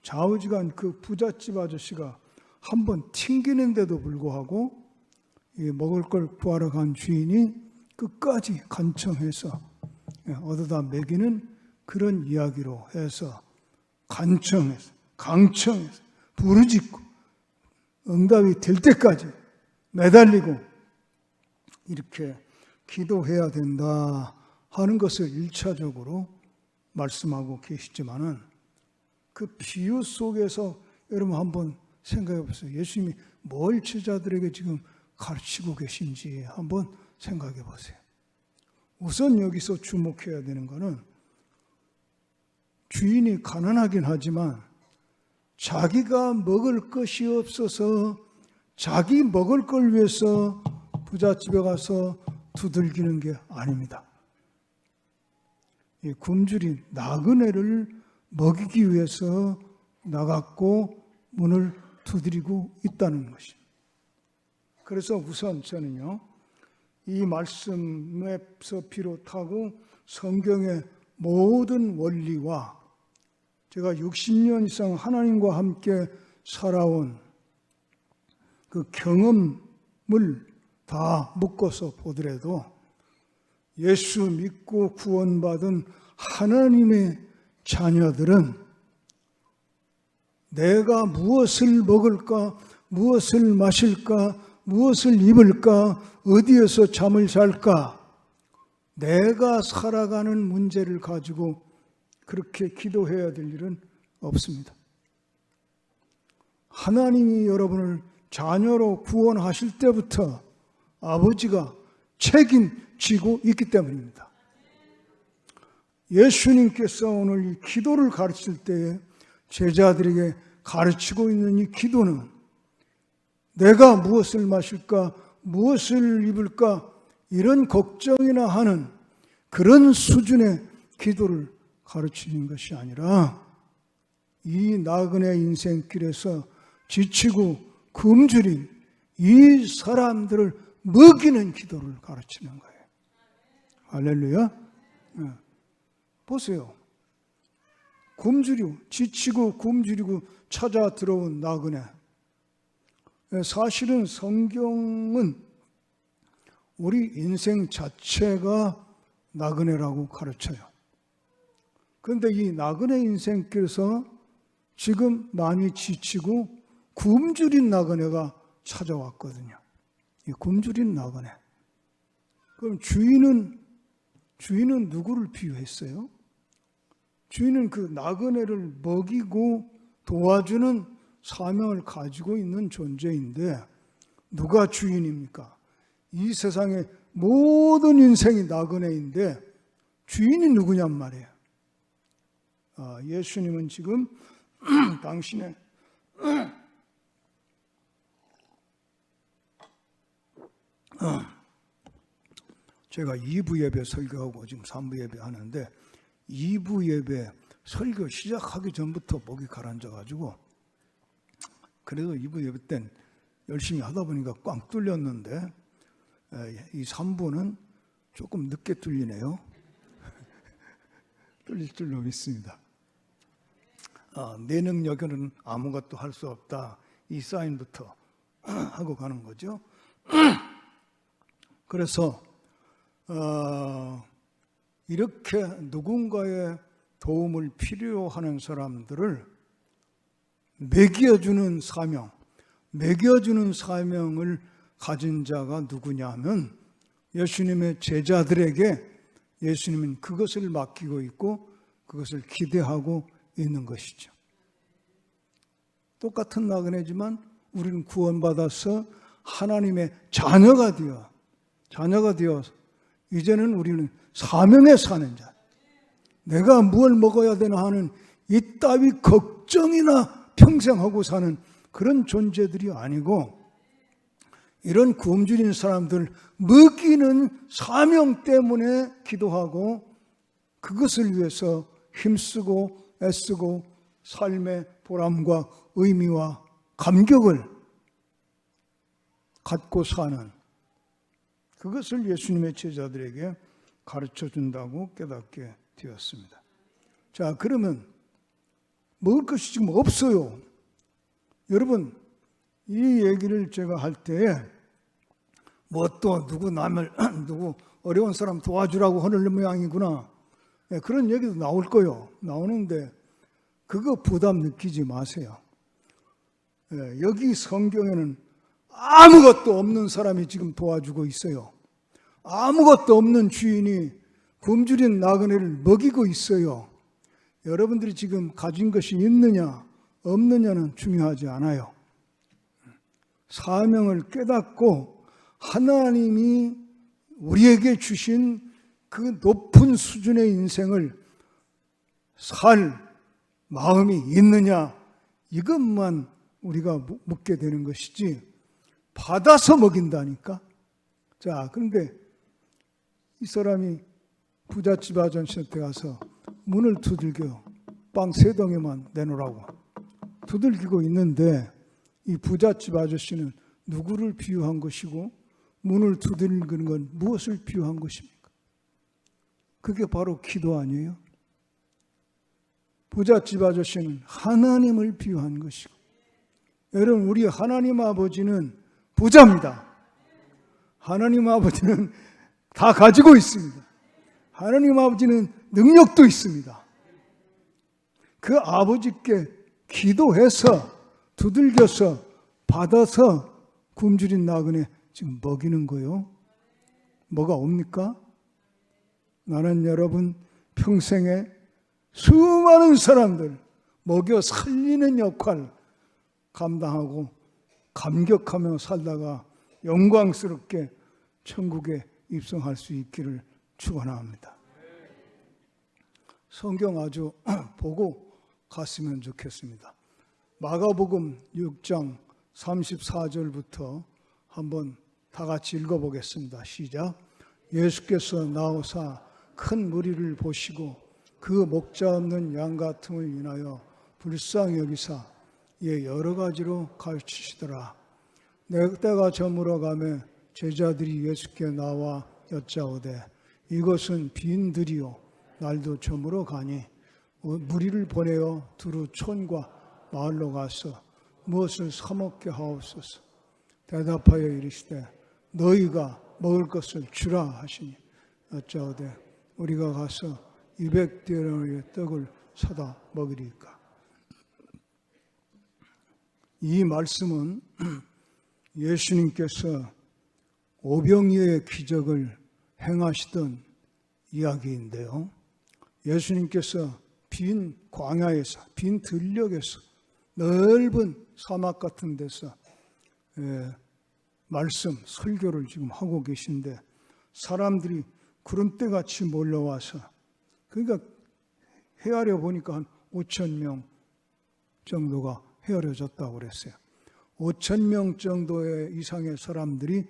S1: 좌우지간 그 부잣집 아저씨가 한번 튕기는데도 불구하고 먹을 걸 구하러 간 주인이 끝까지 간청해서 얻어다 먹이는 그런 이야기로 해서 간청해서 강청해서 부르짖고 응답이 될 때까지 매달리고 이렇게 기도해야 된다 하는 것을 1차적으로 말씀하고 계시지만은 그 비유 속에서 여러분 한번 생각해 보세요. 예수님이 뭘 제자들에게 지금 가르치고 계신지 한번 생각해 보세요. 우선 여기서 주목해야 되는 것은 주인이 가난하긴 하지만 자기가 먹을 것이 없어서 자기 먹을 걸 위해서 부잣집에 가서 두들기는 게 아닙니다. 이 굶주린 나그네를 먹이기 위해서 나갔고 문을 두드리고 있다는 것입니다. 그래서 우선 저는요, 이 말씀에서 비롯하고 성경의 모든 원리와 제가 60년 이상 하나님과 함께 살아온 그 경험을 다 묶어서 보더라도 예수 믿고 구원받은 하나님의 자녀들은 내가 무엇을 먹을까, 무엇을 마실까, 무엇을 입을까, 어디에서 잠을 잘까, 내가 살아가는 문제를 가지고 그렇게 기도해야 될 일은 없습니다. 하나님이 여러분을 자녀로 구원하실 때부터 아버지가 책임지고 있기 때문입니다. 예수님께서 오늘 이 기도를 가르칠 때에 제자들에게 가르치고 있는 이 기도는 내가 무엇을 마실까, 무엇을 입을까 이런 걱정이나 하는 그런 수준의 기도를 가르치는 것이 아니라 이 나그네 인생길에서 지치고 굶주린 이 사람들을 먹이는 기도를 가르치는 거예요. 할렐루야. 보세요. 굶주리고 지치고 굶주리고 찾아 들어온 나그네. 사실은 성경은 우리 인생 자체가 나그네라고 가르쳐요. 그런데 이 나그네 인생께서 지금 많이 지치고 굶주린 나그네가 찾아왔거든요. 이 굶주린 나그네. 그럼 주인은 누구를 비유했어요? 주인은 그 나그네를 먹이고 도와주는 사명을 가지고 있는 존재인데 누가 주인입니까? 이 세상의 모든 인생이 나그네인데 주인이 누구냔 말이에요. 예수님은 지금 당신의 제가 2부 예배 설교하고 지금 3부 예배 하는데 2부 예배 설교 시작하기 전부터 목이 가라앉아가지고 그래도 2부 예배 땐 열심히 하다 보니까 꽝 뚫렸는데 이 3부는 조금 늦게 뚫리네요. 뚫릴 줄로 믿습니다. 내 능력으로는 아무것도 할 수 없다. 이 사인부터 하고 가는 거죠. 그래서 이렇게 누군가의 도움을 필요하는 사람들을 먹여주는 사명을 가진 자가 누구냐 하면 예수님의 제자들에게 예수님은 그것을 맡기고 있고 그것을 기대하고 있는 것이죠. 똑같은 나그네지만 우리는 구원받아서 하나님의 자녀가 되어 이제는 우리는 사명에 사는 자. 내가 뭘 먹어야 되나 하는 이따위 걱정이나 평생 하고 사는 그런 존재들이 아니고 이런 굶주린 사람들 먹이는 사명 때문에 기도하고 그것을 위해서 힘쓰고 애쓰고 삶의 보람과 의미와 감격을 갖고 사는 그것을 예수님의 제자들에게 가르쳐 준다고 깨닫게 되었습니다. 자, 그러면 먹을 것이 지금 없어요. 여러분, 이 얘기를 제가 할 때에 뭐 또 누구 어려운 사람 도와주라고 하는 모양이구나. 그런 얘기도 나올 거예요. 나오는데 그거 부담 느끼지 마세요. 여기 성경에는 아무것도 없는 사람이 지금 도와주고 있어요. 아무것도 없는 주인이 굶주린 나그네를 먹이고 있어요. 여러분들이 지금 가진 것이 있느냐 없느냐는 중요하지 않아요. 사명을 깨닫고 하나님이 우리에게 주신 그 높은 수준의 인생을 살 마음이 있느냐 이것만 우리가 묻게 되는 것이지 받아서 먹인다니까. 자, 그런데 이 사람이 부잣집 아저씨한테 가서 문을 두들겨 빵 3덩이만 내놓으라고 두들기고 있는데 이 부잣집 아저씨는 누구를 비유한 것이고 문을 두들기는 건 무엇을 비유한 것입니까? 그게 바로 기도 아니에요? 부잣집 아저씨는 하나님을 비유한 것이고 여러분 우리 하나님 아버지는 부자입니다. 하나님 아버지는 다 가지고 있습니다. 하나님 아버지는 능력도 있습니다. 그 아버지께 기도해서 두들겨서 받아서 굶주린 나그네 지금 먹이는 거요. 뭐가 옵니까? 나는 여러분 평생에 수많은 사람들 먹여 살리는 역할 감당하고 감격하며 살다가 영광스럽게 천국에 입성할 수 있기를 축원합니다. 성경 아주 보고 갔으면 좋겠습니다. 마가복음 6장 34절부터 한번 다 같이 읽어보겠습니다. 시작. 예수께서 나오사 큰 무리를 보시고 그 목자 없는 양 같음을 인하여 불쌍히 여기사 여러 가지로 가르치시더라. 때가 저물어 가매 제자들이 예수께 나와 여짜오되 이것은 빈들이요 날도 저물어 가니 무리를 보내어 두루 촌과 마을로 가서 무엇을 사먹게 하옵소서. 대답하여 이르시되 너희가 먹을 것을 주라 하시니 어쩌오되 우리가 가서 200데나리의 떡을 사다 먹으리까. 이 말씀은 예수님께서 오병이어의 기적을 행하시던 이야기인데요. 예수님께서 빈 광야에서, 빈 들녘에서, 넓은 사막 같은 데서 말씀, 설교를 지금 하고 계신데 사람들이 구름대같이 몰려와서, 그러니까 헤아려 보니까 한 5,000명 정도가 헤아려졌다고 그랬어요. 5,000명 정도의 이상의 사람들이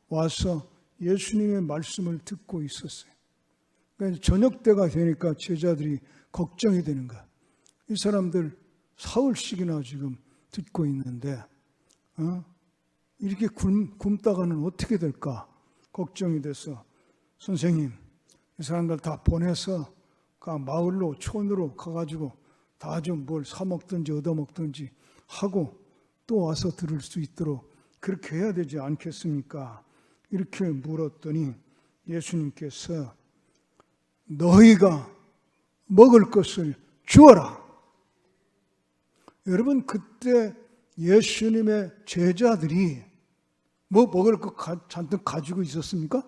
S1: 와서 예수님의 말씀을 듣고 있었어요. 그러니까 저녁 때가 되니까 제자들이 걱정이 되는 거야. 이 사람들 사흘씩이나 지금 듣고 있는데 이렇게 굶다가는 어떻게 될까 걱정이 돼서 선생님, 이 사람들 다 보내서 그 마을로 촌으로 가가지고 다 좀 뭘 사 먹든지 얻어 먹든지 하고 또 와서 들을 수 있도록 그렇게 해야 되지 않겠습니까? 이렇게 물었더니 예수님께서 너희가 먹을 것을 주어라. 여러분, 그때 예수님의 제자들이 뭐 먹을 것 잔뜩 가지고 있었습니까?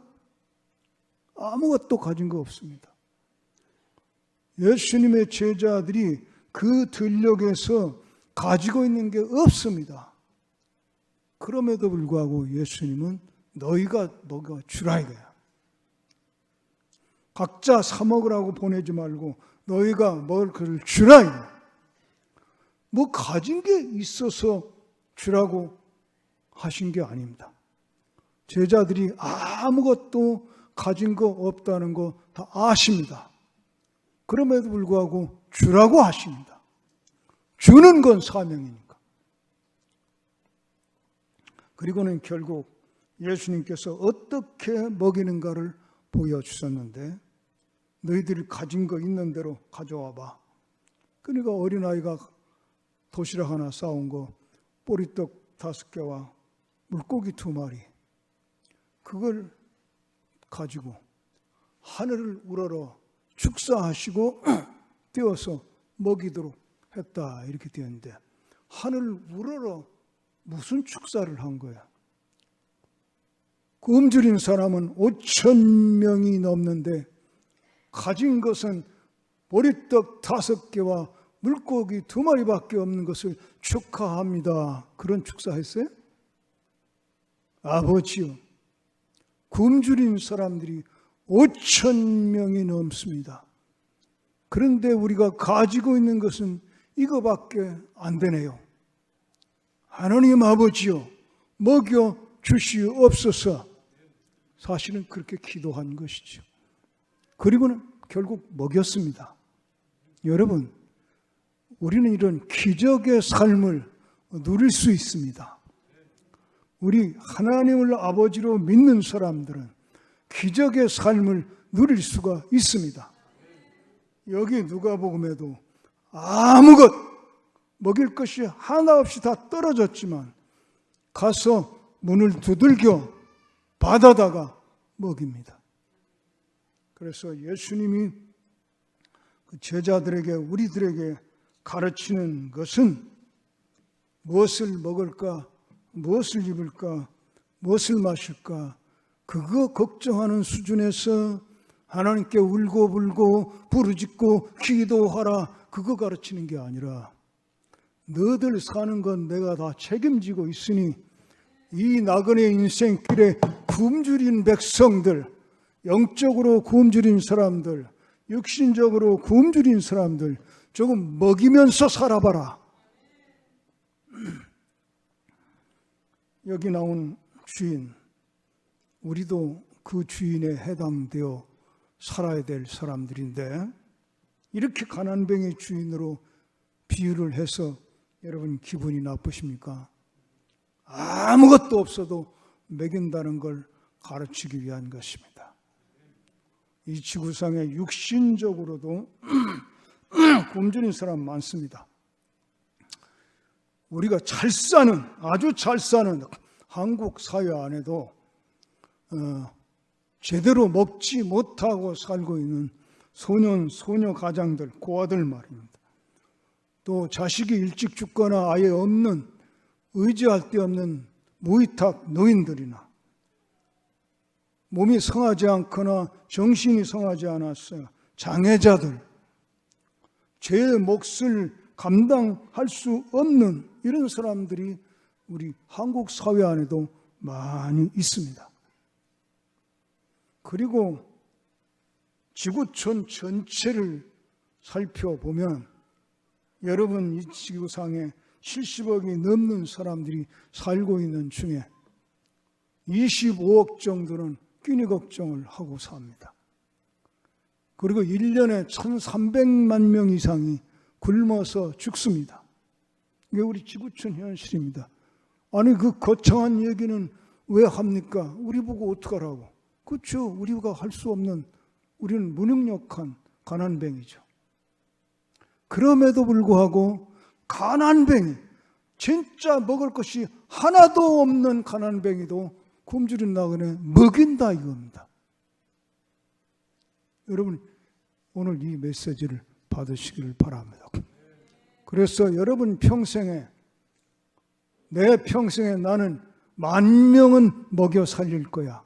S1: 아무것도 가진 거 없습니다. 예수님의 제자들이 그 들녘에서 가지고 있는 게 없습니다. 그럼에도 불구하고 예수님은 너희가 먹어 주라 이거야. 각자 사 먹으라고 보내지 말고 너희가 먹을 것을 주라 이거야. 뭐 가진 게 있어서 주라고 하신 게 아닙니다. 제자들이 아무것도 가진 거 없다는 거 다 아십니다. 그럼에도 불구하고 주라고 하십니다. 주는 건 사명이니까. 그리고는 결국 예수님께서 어떻게 먹이는가를 보여주셨는데 너희들이 가진 거 있는 대로 가져와 봐. 그러니까 어린아이가 도시락 하나 싸온 거, 보리떡 5개와 물고기 2마리, 그걸 가지고 하늘을 우러러 축사하시고 떼어서 먹이도록 했다 이렇게 되었는데, 하늘을 우러러 무슨 축사를 한 거야? 굶주린 사람은 5,000명이 넘는데 가진 것은 보리떡 5개와 물고기 2마리밖에 없는 것을 축하합니다. 그런 축사했어요? 아버지요, 굶주린 사람들이 5,000명이 넘습니다. 그런데 우리가 가지고 있는 것은 이거밖에 안 되네요. 하나님 아버지요, 먹여 주시옵소서. 사실은 그렇게 기도한 것이죠. 그리고는 결국 먹였습니다. 여러분, 우리는 이런 기적의 삶을 누릴 수 있습니다. 우리 하나님을 아버지로 믿는 사람들은 기적의 삶을 누릴 수가 있습니다. 여기 누가복음에도 아무것 먹일 것이 하나 없이 다 떨어졌지만 가서 문을 두들겨 받아다가 먹입니다. 그래서 예수님이 그 제자들에게, 우리들에게 가르치는 것은 무엇을 먹을까, 무엇을 입을까, 무엇을 마실까, 그거 걱정하는 수준에서 하나님께 울고불고 부르짖고 기도하라, 그거 가르치는 게 아니라 너들 사는 건 내가 다 책임지고 있으니 이 나그네 인생길에 굶주린 백성들, 영적으로 굶주린 사람들, 육신적으로 굶주린 사람들 조금 먹이면서 살아봐라. 여기 나온 주인, 우리도 그 주인에 해당되어 살아야 될 사람들인데 이렇게 가난뱅이 주인으로 비유를 해서 여러분 기분이 나쁘십니까? 아무것도 없어도 먹인다는 걸 가르치기 위한 것입니다. 이 지구상에 육신적으로도 굶주린 사람 많습니다. 우리가 잘 사는, 아주 잘 사는 한국 사회 안에도 제대로 먹지 못하고 살고 있는 소년, 소녀 가장들, 고아들 말입니다. 또 자식이 일찍 죽거나 아예 없는, 의지할 데 없는 무위탁 노인들이나 몸이 성하지 않거나 정신이 성하지 않았어요. 장애자들, 제 몫을 감당할 수 없는 이런 사람들이 우리 한국 사회 안에도 많이 있습니다. 그리고 지구촌 전체를 살펴보면 여러분, 이 지구상에 70억이 넘는 사람들이 살고 있는 중에 25억 정도는 끼니 걱정을 하고 삽니다. 그리고 1년에 1,300만 명 이상이 굶어서 죽습니다. 이게 우리 지구촌 현실입니다. 아니, 그 거창한 얘기는 왜 합니까? 우리 보고 어떡하라고. 그렇죠. 우리가 할 수 없는, 우리는 무능력한 가난뱅이죠. 그럼에도 불구하고 가난뱅이, 진짜 먹을 것이 하나도 없는 가난뱅이도 굶주린다 그래 먹인다 이겁니다. 여러분, 오늘 이 메시지를 받으시기를 바랍니다. 그래서 여러분 평생에, 내 평생에 나는 10,000명은 먹여 살릴 거야,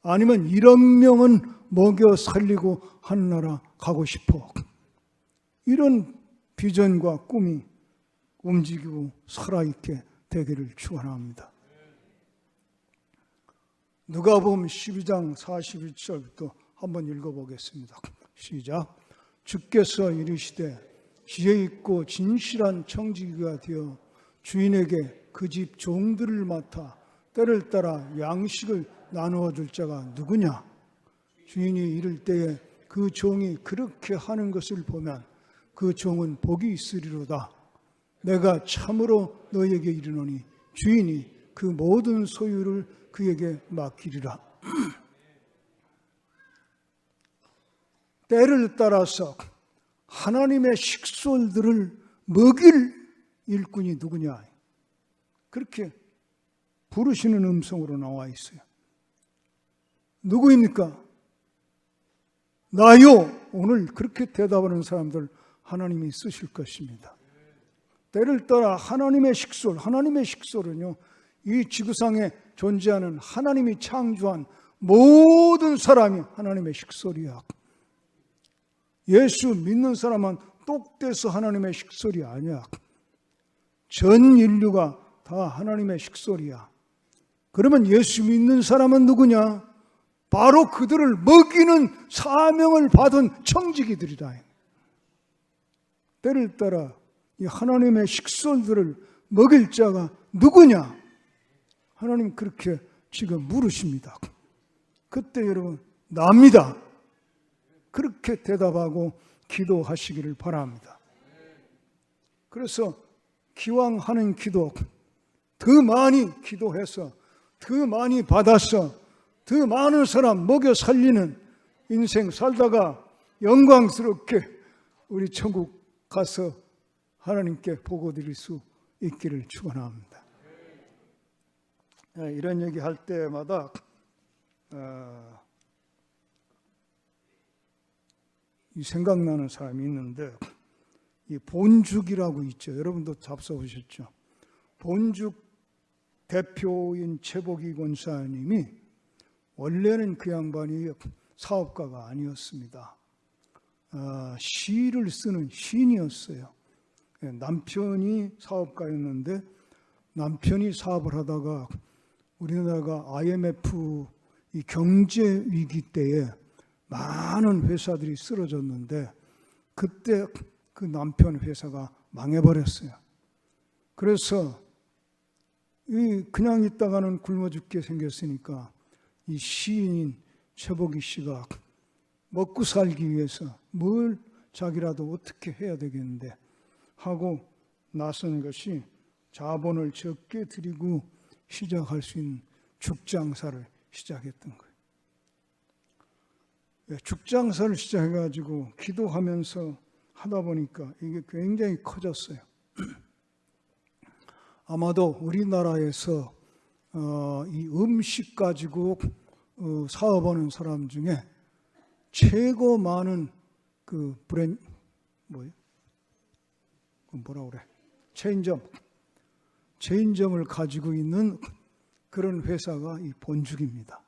S1: 아니면 1억 명은 먹여 살리고 하늘나라 가고 싶어, 이런 비전과 꿈이 움직이고 살아있게 되기를 축원합니다. 누가복음 12장 41절부터 한번 읽어보겠습니다. 시작. 주께서 이르시되 지혜 있고 진실한 청지기가 되어 주인에게 그 집 종들을 맡아 때를 따라 양식을 나누어 줄 자가 누구냐? 주인이 이를 때에 그 종이 그렇게 하는 것을 보면 그 종은 복이 있으리로다. 내가 참으로 너에게 이르노니 주인이 그 모든 소유를 그에게 맡기리라. 때를 따라서 하나님의 식솔들을 먹일 일꾼이 누구냐? 그렇게 부르시는 음성으로 나와 있어요. 누구입니까? 나요. 오늘 그렇게 대답하는 사람들 하나님이 쓰실 것입니다. 때를 따라 하나님의 식솔, 하나님의 식솔은요, 이 지구상에 존재하는 하나님이 창조한 모든 사람이 하나님의 식솔이야. 예수 믿는 사람은 똑돼서 하나님의 식솔이 아니야. 전 인류가 다 하나님의 식솔이야. 그러면 예수 믿는 사람은 누구냐? 바로 그들을 먹이는 사명을 받은 청지기들이다. 때를 따라 이 하나님의 식솔들을 먹일 자가 누구냐? 하나님 그렇게 지금 물으십니다. 그때 여러분, 납니다. 그렇게 대답하고 기도하시기를 바랍니다. 그래서 기왕하는 기도, 더 많이 기도해서, 더 많이 받아서, 더 많은 사람 먹여 살리는 인생 살다가 영광스럽게 우리 천국 가서 하나님께 보고 드릴 수 있기를 축원합니다. 이런 얘기 할 때마다 이 생각나는 사람이 있는데, 이 본죽이라고 있죠. 여러분도 잡숴보셨죠? 본죽 대표인 최복희 권사님이 원래는 그 양반이 사업가가 아니었습니다. 시를 쓰는 시인이었어요. 남편이 사업가였는데 남편이 사업을 하다가 우리나라가 IMF 이 경제 위기 때에 많은 회사들이 쓰러졌는데 그때 그 남편 회사가 망해버렸어요. 그래서 그냥 있다가는 굶어 죽게 생겼으니까 이 시인인 최복희 씨가 먹고 살기 위해서 뭘 자기라도 어떻게 해야 되겠는데 하고 나선 것이 자본을 적게 들이고 시작할 수 있는 죽장사를 시작했던 거예요. 죽장사를 시작해가지고 기도하면서 하다 보니까 이게 굉장히 커졌어요. 아마도 우리나라에서 이 음식 가지고 사업하는 사람 중에 최고 많은 그 브랜드 뭐라 그래? 체인점을 가지고 있는 그런 회사가 이 본죽입니다.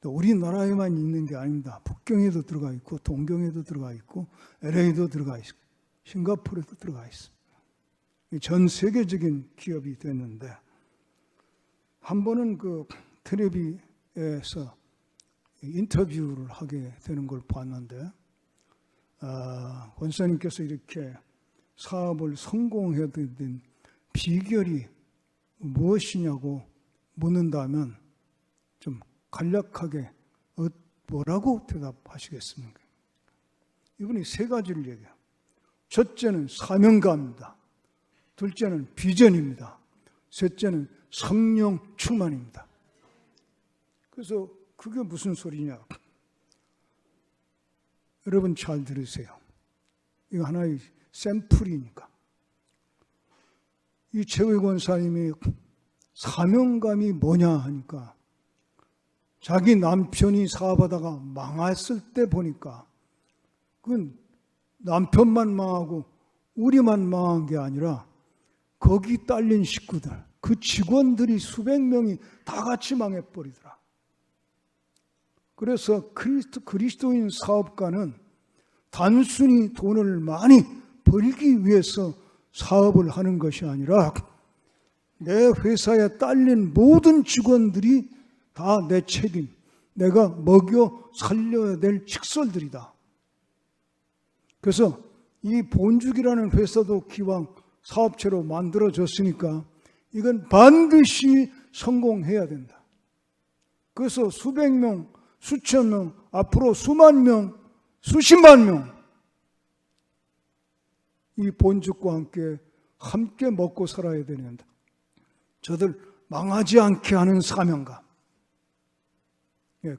S1: 또 우리나라에만 있는 게 아닙니다. 북경에도 들어가 있고 동경에도 들어가 있고 LA도 들어가 있고 싱가포르에도 들어가 있습니다. 전 세계적인 기업이 됐는데 한 번은 그 텔레비에서 인터뷰를 하게 되는 걸 봤는데 권사님께서 이렇게 사업을 성공해야 된 비결이 무엇이냐고 묻는다면 좀 간략하게 뭐라고 대답하시겠습니까? 이분이 세 가지를 얘기해요. 첫째는 사명감입니다. 둘째는 비전입니다. 셋째는 성령 충만입니다. 그래서 그게 무슨 소리냐? 여러분 잘 들으세요. 이거 하나의 샘플이니까. 이 최우희 권사님이 사명감이 뭐냐 하니까 자기 남편이 사업하다가 망했을 때 보니까 그건 남편만 망하고 우리만 망한 게 아니라 거기 딸린 식구들, 그 직원들이 수백 명이 다 같이 망해버리더라. 그래서 그리스도인 사업가는 단순히 돈을 많이 벌기 위해서 사업을 하는 것이 아니라 내 회사에 딸린 모든 직원들이 다 내 책임, 내가 먹여 살려야 될 식솔들이다. 그래서 이 본죽이라는 회사도 기왕 사업체로 만들어졌으니까 이건 반드시 성공해야 된다. 그래서 수백 명, 수천 명, 앞으로 수만 명, 수십만 명 이 본죽과 함께 먹고 살아야 되는데 저들 망하지 않게 하는 사명감.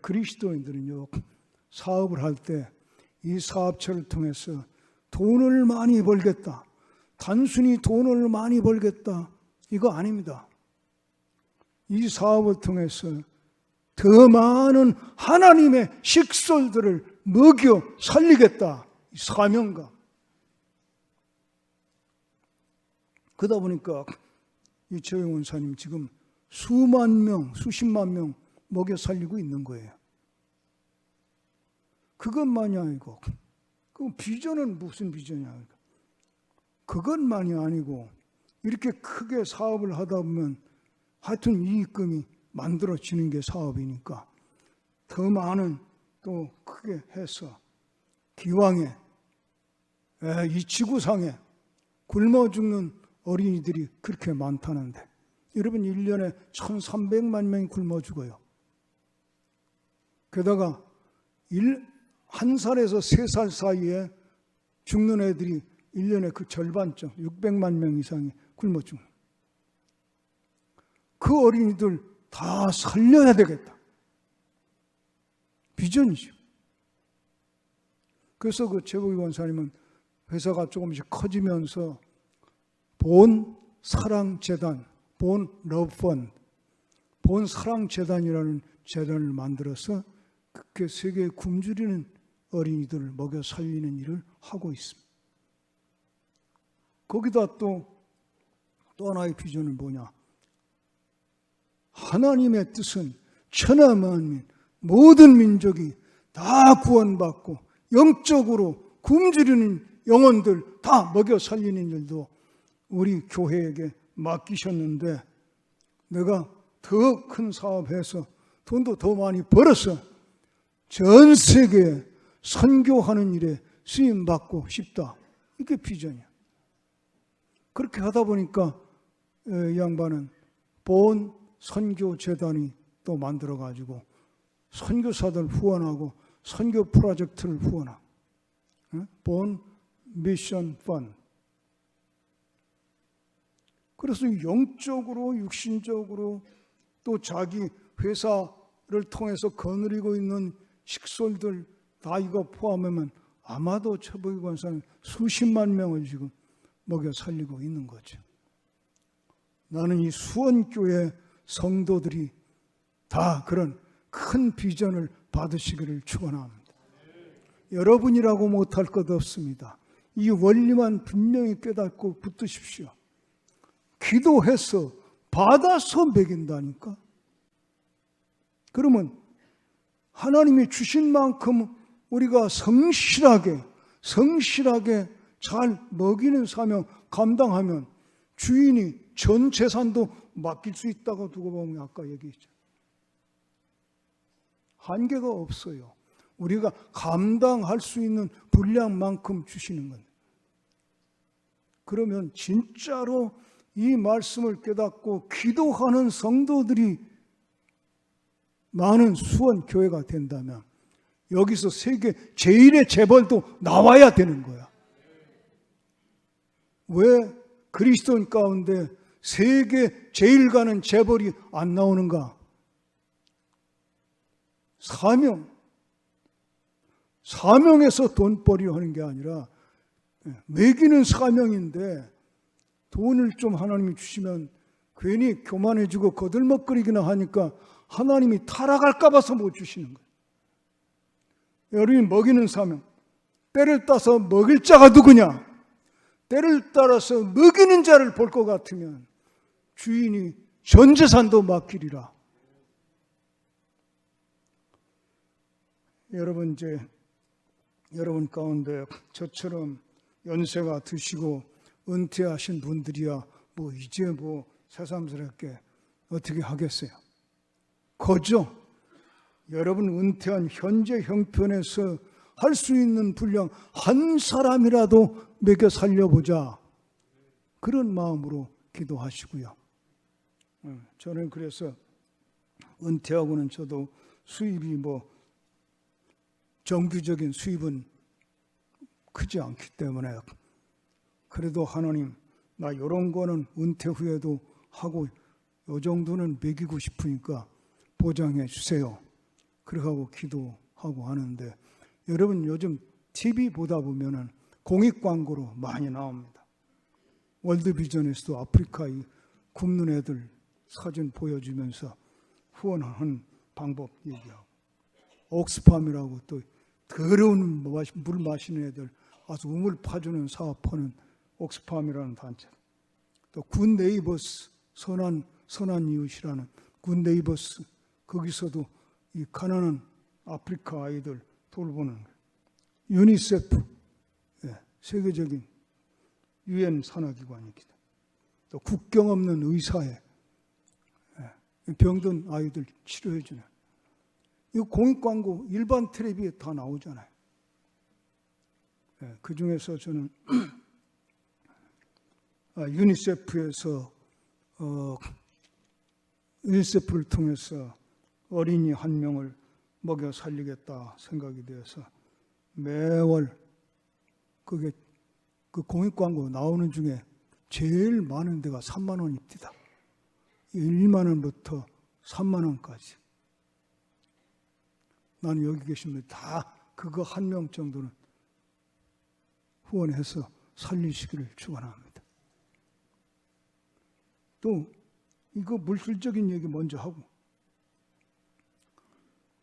S1: 그리스도인들은요, 사업을 할 때 이 사업체를 통해서 돈을 많이 벌겠다. 단순히 돈을 많이 벌겠다. 이거 아닙니다. 이 사업을 통해서 더 많은 하나님의 식솔들을 먹여 살리겠다. 이 사명감. 그러다 보니까 이 최우희 원사님 지금 수만 명, 수십만 명 먹여 살리고 있는 거예요. 그것만이 아니고, 그 비전은 무슨 비전이야? 그것만이 아니고 이렇게 크게 사업을 하다 보면 하여튼 이익금이 만들어지는 게 사업이니까 더 많은 또 크게 해서 기왕에 이 지구상에 굶어 죽는 어린이들이 그렇게 많다는데 여러분 1년에 1,300만 명이 굶어 죽어요. 게다가 1살에서 3살 사이에 죽는 애들이 1년에 그 절반쯤 600만 명 이상이 굶어 죽는. 그 어린이들 다 살려야 되겠다. 비전이죠. 그래서 그 최우희 원사님은 회사가 조금씩 커지면서 본 사랑재단, 본 러브펀드, 본 사랑재단이라는 재단을 만들어서 그렇게 세계에 굶주리는 어린이들을 먹여 살리는 일을 하고 있습니다. 거기다 또 하나의 비전은 뭐냐? 하나님의 뜻은 천하 만민, 모든 민족이 다 구원받고 영적으로 굶주리는 영혼들 다 먹여 살리는 일도 우리 교회에게 맡기셨는데 내가 더 큰 사업해서 돈도 더 많이 벌어서 전 세계에 선교하는 일에 쓰임받고 싶다. 이게 비전이야. 그렇게 하다 보니까 이 양반은 본 선교재단이 또 만들어가지고 선교사들 후원하고 선교 프로젝트를 후원하고 본 미션 펀드. 그래서 영적으로 육신적으로 또 자기 회사를 통해서 거느리고 있는 식솔들 다 이거 포함하면 아마도 처보기 권사는 수십만 명을 지금 먹여 살리고 있는 거죠. 나는 이 수원교회 성도들이 다 그런 큰 비전을 받으시기를 축원합니다. 여러분이라고 못할 것 없습니다. 이 원리만 분명히 깨닫고 붙드십시오. 기도해서 받아서 먹인다니까. 그러면 하나님이 주신 만큼 우리가 성실하게 잘 먹이는 사명 감당하면 주인이 전 재산도 맡길 수 있다고 두고 보면 아까 얘기했죠. 한계가 없어요. 우리가 감당할 수 있는 분량만큼 주시는 겁니다. 그러면 진짜로 이 말씀을 깨닫고 기도하는 성도들이 많은 수원 교회가 된다면 여기서 세계 제1의 재벌도 나와야 되는 거야. 왜 그리스도인 가운데 세계 제일 가는 재벌이 안 나오는가? 사명에서 돈벌이 하는 게 아니라 먹이는 사명인데 돈을 좀 하나님이 주시면 괜히 교만해지고 거들먹거리기나 하니까 하나님이 타락할까 봐서 못 주시는 거예요. 여러분이 먹이는 사명, 때를 따서 먹일 자가 누구냐? 때를 따라서 먹이는 자를 볼 것 같으면 주인이 전 재산도 맡기리라. 여러분 가운데 저처럼 연세가 드시고 은퇴하신 분들이야 이제 새삼스럽게 어떻게 하겠어요? 거저 여러분 은퇴한 현재 형편에서 할 수 있는 분량 한 사람이라도 먹여 살려보자. 그런 마음으로 기도하시고요. 저는 그래서 은퇴하고는 저도 수입이 정규적인 수입은 크지 않기 때문에 그래도 하나님 나 이런 거는 은퇴 후에도 하고 요 정도는 먹이고 싶으니까 보장해 주세요. 그러고 기도하고 하는데 여러분 요즘 TV 보다 보면은 공익 광고로 많이 나옵니다. 월드비전에서도 아프리카 이 굶는 애들 사진 보여주면서 후원하는 방법 얘기하고 옥스팜이라고 또 더러운 물 마시는 애들 아주 우물 파주는 사업하는 옥스팜이라는 단체, 또 굿네이버스 선한 이웃이라는 굿네이버스, 거기서도 이 가난한 아프리카 아이들 돌보는 유니세프, 세계적인 유엔 산하기관이기도, 또 국경 없는 의사회, 병든 아이들 치료해주는 이 공익광고 일반 텔레비에 다 나오잖아요. 그 중에서 저는 유니세프를 통해서 어린이 한 명을 먹여 살리겠다 생각이 되어서 매월 그 공익광고 나오는 중에 제일 많은 데가 3만 원입니다. 1만 원부터 3만 원까지. 나는 여기 계신 분들 다 그거 한 명 정도는 후원해서 살리시기를 축원합니다. 또 이거 물질적인 얘기 먼저 하고,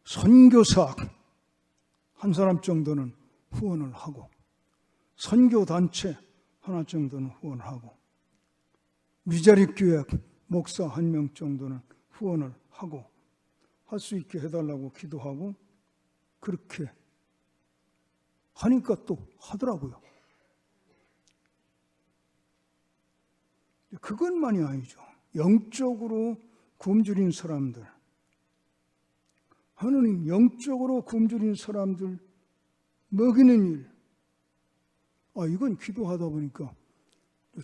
S1: 선교사 한 사람 정도는 후원을 하고, 선교단체 하나 정도는 후원을 하고, 미자립교회 목사 한 명 정도는 후원을 하고, 할 수 있게 해달라고 기도하고, 그렇게 하니까 또 하더라고요. 그것만이 아니죠. 영적으로 굶주린 사람들, 하느님 영적으로 굶주린 사람들 먹이는 일, 이건 기도하다 보니까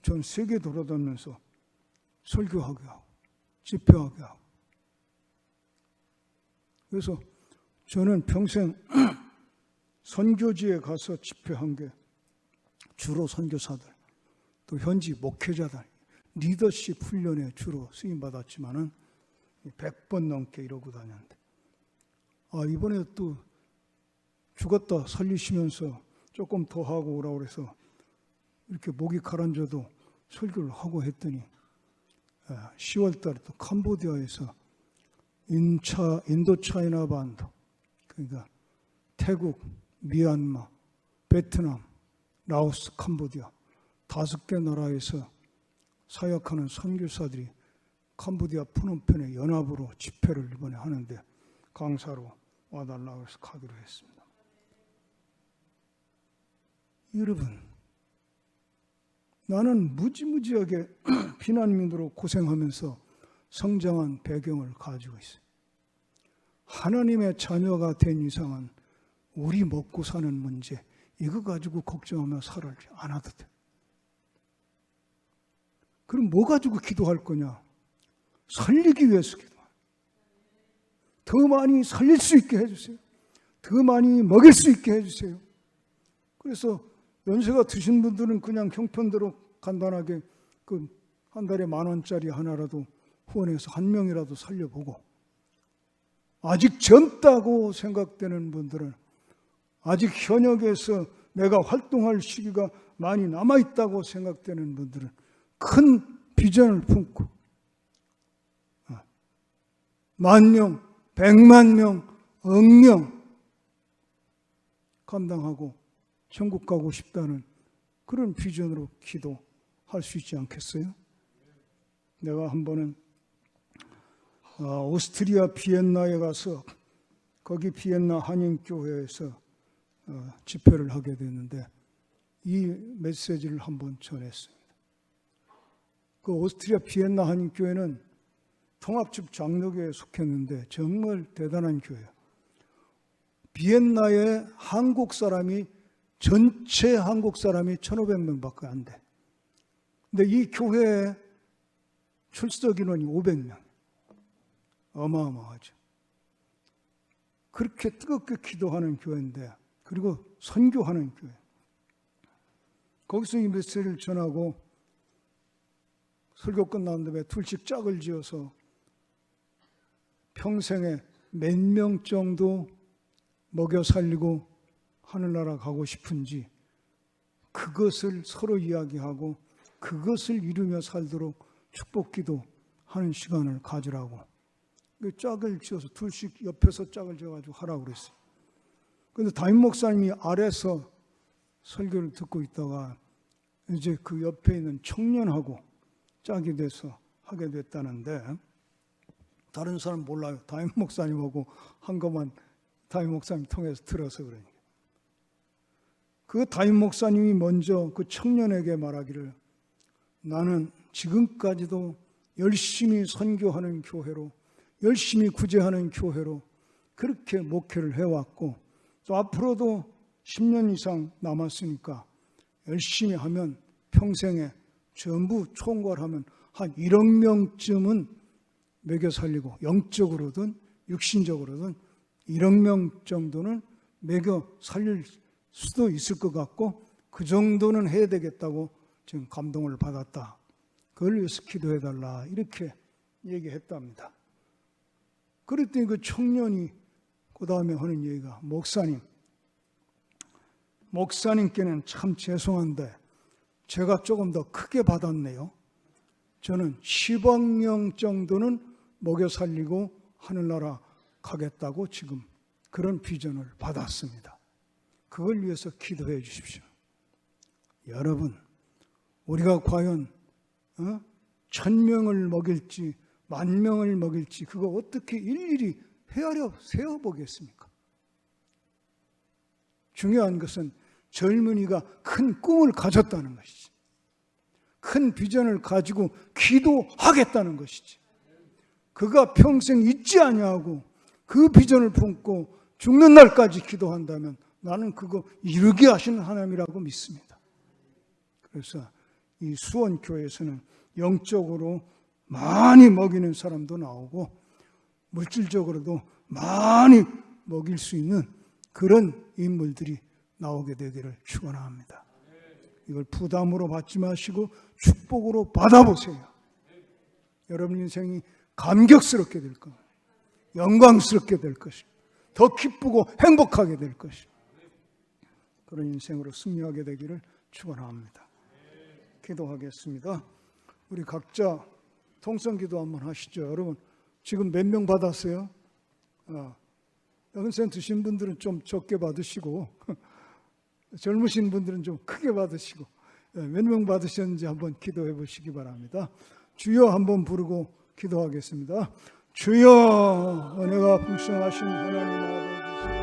S1: 전 세계 돌아다니면서 설교하게 하고 집회하게 하고, 그래서 저는 평생 선교지에 가서 집회한 게 주로 선교사들, 또 현지 목회자들, 리더십 훈련에 주로 쓰임받았지만은 100번 넘게 이러고 다녔는데, 이번에 또 죽었다 살리시면서 조금 더 하고 오라고 그래서 이렇게 목이 가라앉아도 설교를 하고 했더니 10월 달에 또 캄보디아에서 인도차이나 반도, 그러니까 태국, 미얀마, 베트남, 라오스, 캄보디아 5개 나라에서 사역하는 선교사들이 캄보디아 푸놈펜에 연합으로 집회를 이번에 하는데 강사로 와달라고 해서 가기로 했습니다. 여러분, 나는 무지무지하게 피난민으로 고생하면서 성장한 배경을 가지고 있어요. 하나님의 자녀가 된 이상은 우리 먹고 사는 문제 이거 가지고 걱정하며 살지 않아도 돼. 그럼 뭐 가지고 기도할 거냐? 살리기 위해서 기도해. 더 많이 살릴 수 있게 해주세요. 더 많이 먹일 수 있게 해주세요. 그래서 연세가 드신 분들은 그냥 형편대로 간단하게 한 달에 10,000원짜리 하나라도 후원해서 한 명이라도 살려보고, 아직 젊다고 생각되는 분들은, 아직 현역에서 내가 활동할 시기가 많이 남아있다고 생각되는 분들은 큰 비전을 품고 10,000명, 1,000,000 명, 1,000,000명 감당하고 천국 가고 싶다는 그런 비전으로 기도할 수 있지 않겠어요? 내가 한 번은 오스트리아 비엔나에 가서 거기 비엔나 한인교회에서 집회를 하게 됐는데 이 메시지를 한번 전했습니다. 그 오스트리아 비엔나 한인교회는 통합집 장로교회에 속했는데 정말 대단한 교회예요. 비엔나에 전체 한국 사람이 1,500명밖에 안 돼. 근데 이 교회에 출석 인원이 500명. 어마어마하죠. 그렇게 뜨겁게 기도하는 교회인데, 그리고 선교하는 교회. 거기서 이 메시지를 전하고 설교 끝난 다음에 둘씩 짝을 지어서 평생에 몇 명 정도 먹여 살리고 하늘나라 가고 싶은지 그것을 서로 이야기하고 그것을 이루며 살도록 축복기도 하는 시간을 가지라고 짝을 지어서 둘씩 옆에서 짝을 지어가지고 하라고 그랬어요. 그런데 담임 목사님이 아래서 설교를 듣고 있다가 이제 그 옆에 있는 청년하고 짝이 돼서 하게 됐다는데, 다른 사람 몰라요. 담임 목사님하고 한 것만 담임 목사님 통해서 들어서 그러니까. 그 담임 목사님이 먼저 그 청년에게 말하기를, 나는 지금까지도 열심히 선교하는 교회로, 열심히 구제하는 교회로 그렇게 목회를 해왔고, 또 앞으로도 10년 이상 남았으니까 열심히 하면 평생에 전부 총괄하면 한 1억 명쯤은 먹여 살리고, 영적으로든 육신적으로든 1억 명 정도는 먹여 살릴 수도 있을 것 같고, 그 정도는 해야 되겠다고 지금 감동을 받았다. 그걸 위해서 기도해달라. 이렇게 얘기했답니다. 그랬더니 그 청년이 그 다음에 하는 얘기가, 목사님께는 참 죄송한데 제가 조금 더 크게 받았네요. 저는 10억 명 정도는 먹여 살리고 하늘나라 가겠다고 지금 그런 비전을 받았습니다. 그걸 위해서 기도해 주십시오. 여러분, 우리가 과연 1,000명을 먹일지 10,000명을 먹일지 그거 어떻게 일일이 헤아려 세어보겠습니까? 중요한 것은 젊은이가 큰 꿈을 가졌다는 것이지, 큰 비전을 가지고 기도하겠다는 것이지, 그가 평생 잊지 아니하고 그 비전을 품고 죽는 날까지 기도한다면 나는 그거 이루게 하시는 하나님이라고 믿습니다. 그래서 이 수원교회에서는 영적으로 많이 먹이는 사람도 나오고 물질적으로도 많이 먹일 수 있는 그런 인물들이 나오게 되기를 축원합니다. 이걸 부담으로 받지 마시고 축복으로 받아보세요. 여러분 인생이 감격스럽게 될 겁니다. 영광스럽게 될 것입니다. 더 기쁘고 행복하게 될 것입니다. 그런 인생으로 승리하게 되기를 축원합니다. 기도하겠습니다. 우리 각자 통성기도 한번 하시죠. 여러분 지금 몇 명 받았어요? 연세 드신 분들은 좀 적게 받으시고 젊으신 분들은 좀 크게 받으시고 몇 명 받으셨는지 한번 기도해 보시기 바랍니다. 주여 한번 부르고 기도하겠습니다. 주여 은혜가 풍성하신 하나님 아버지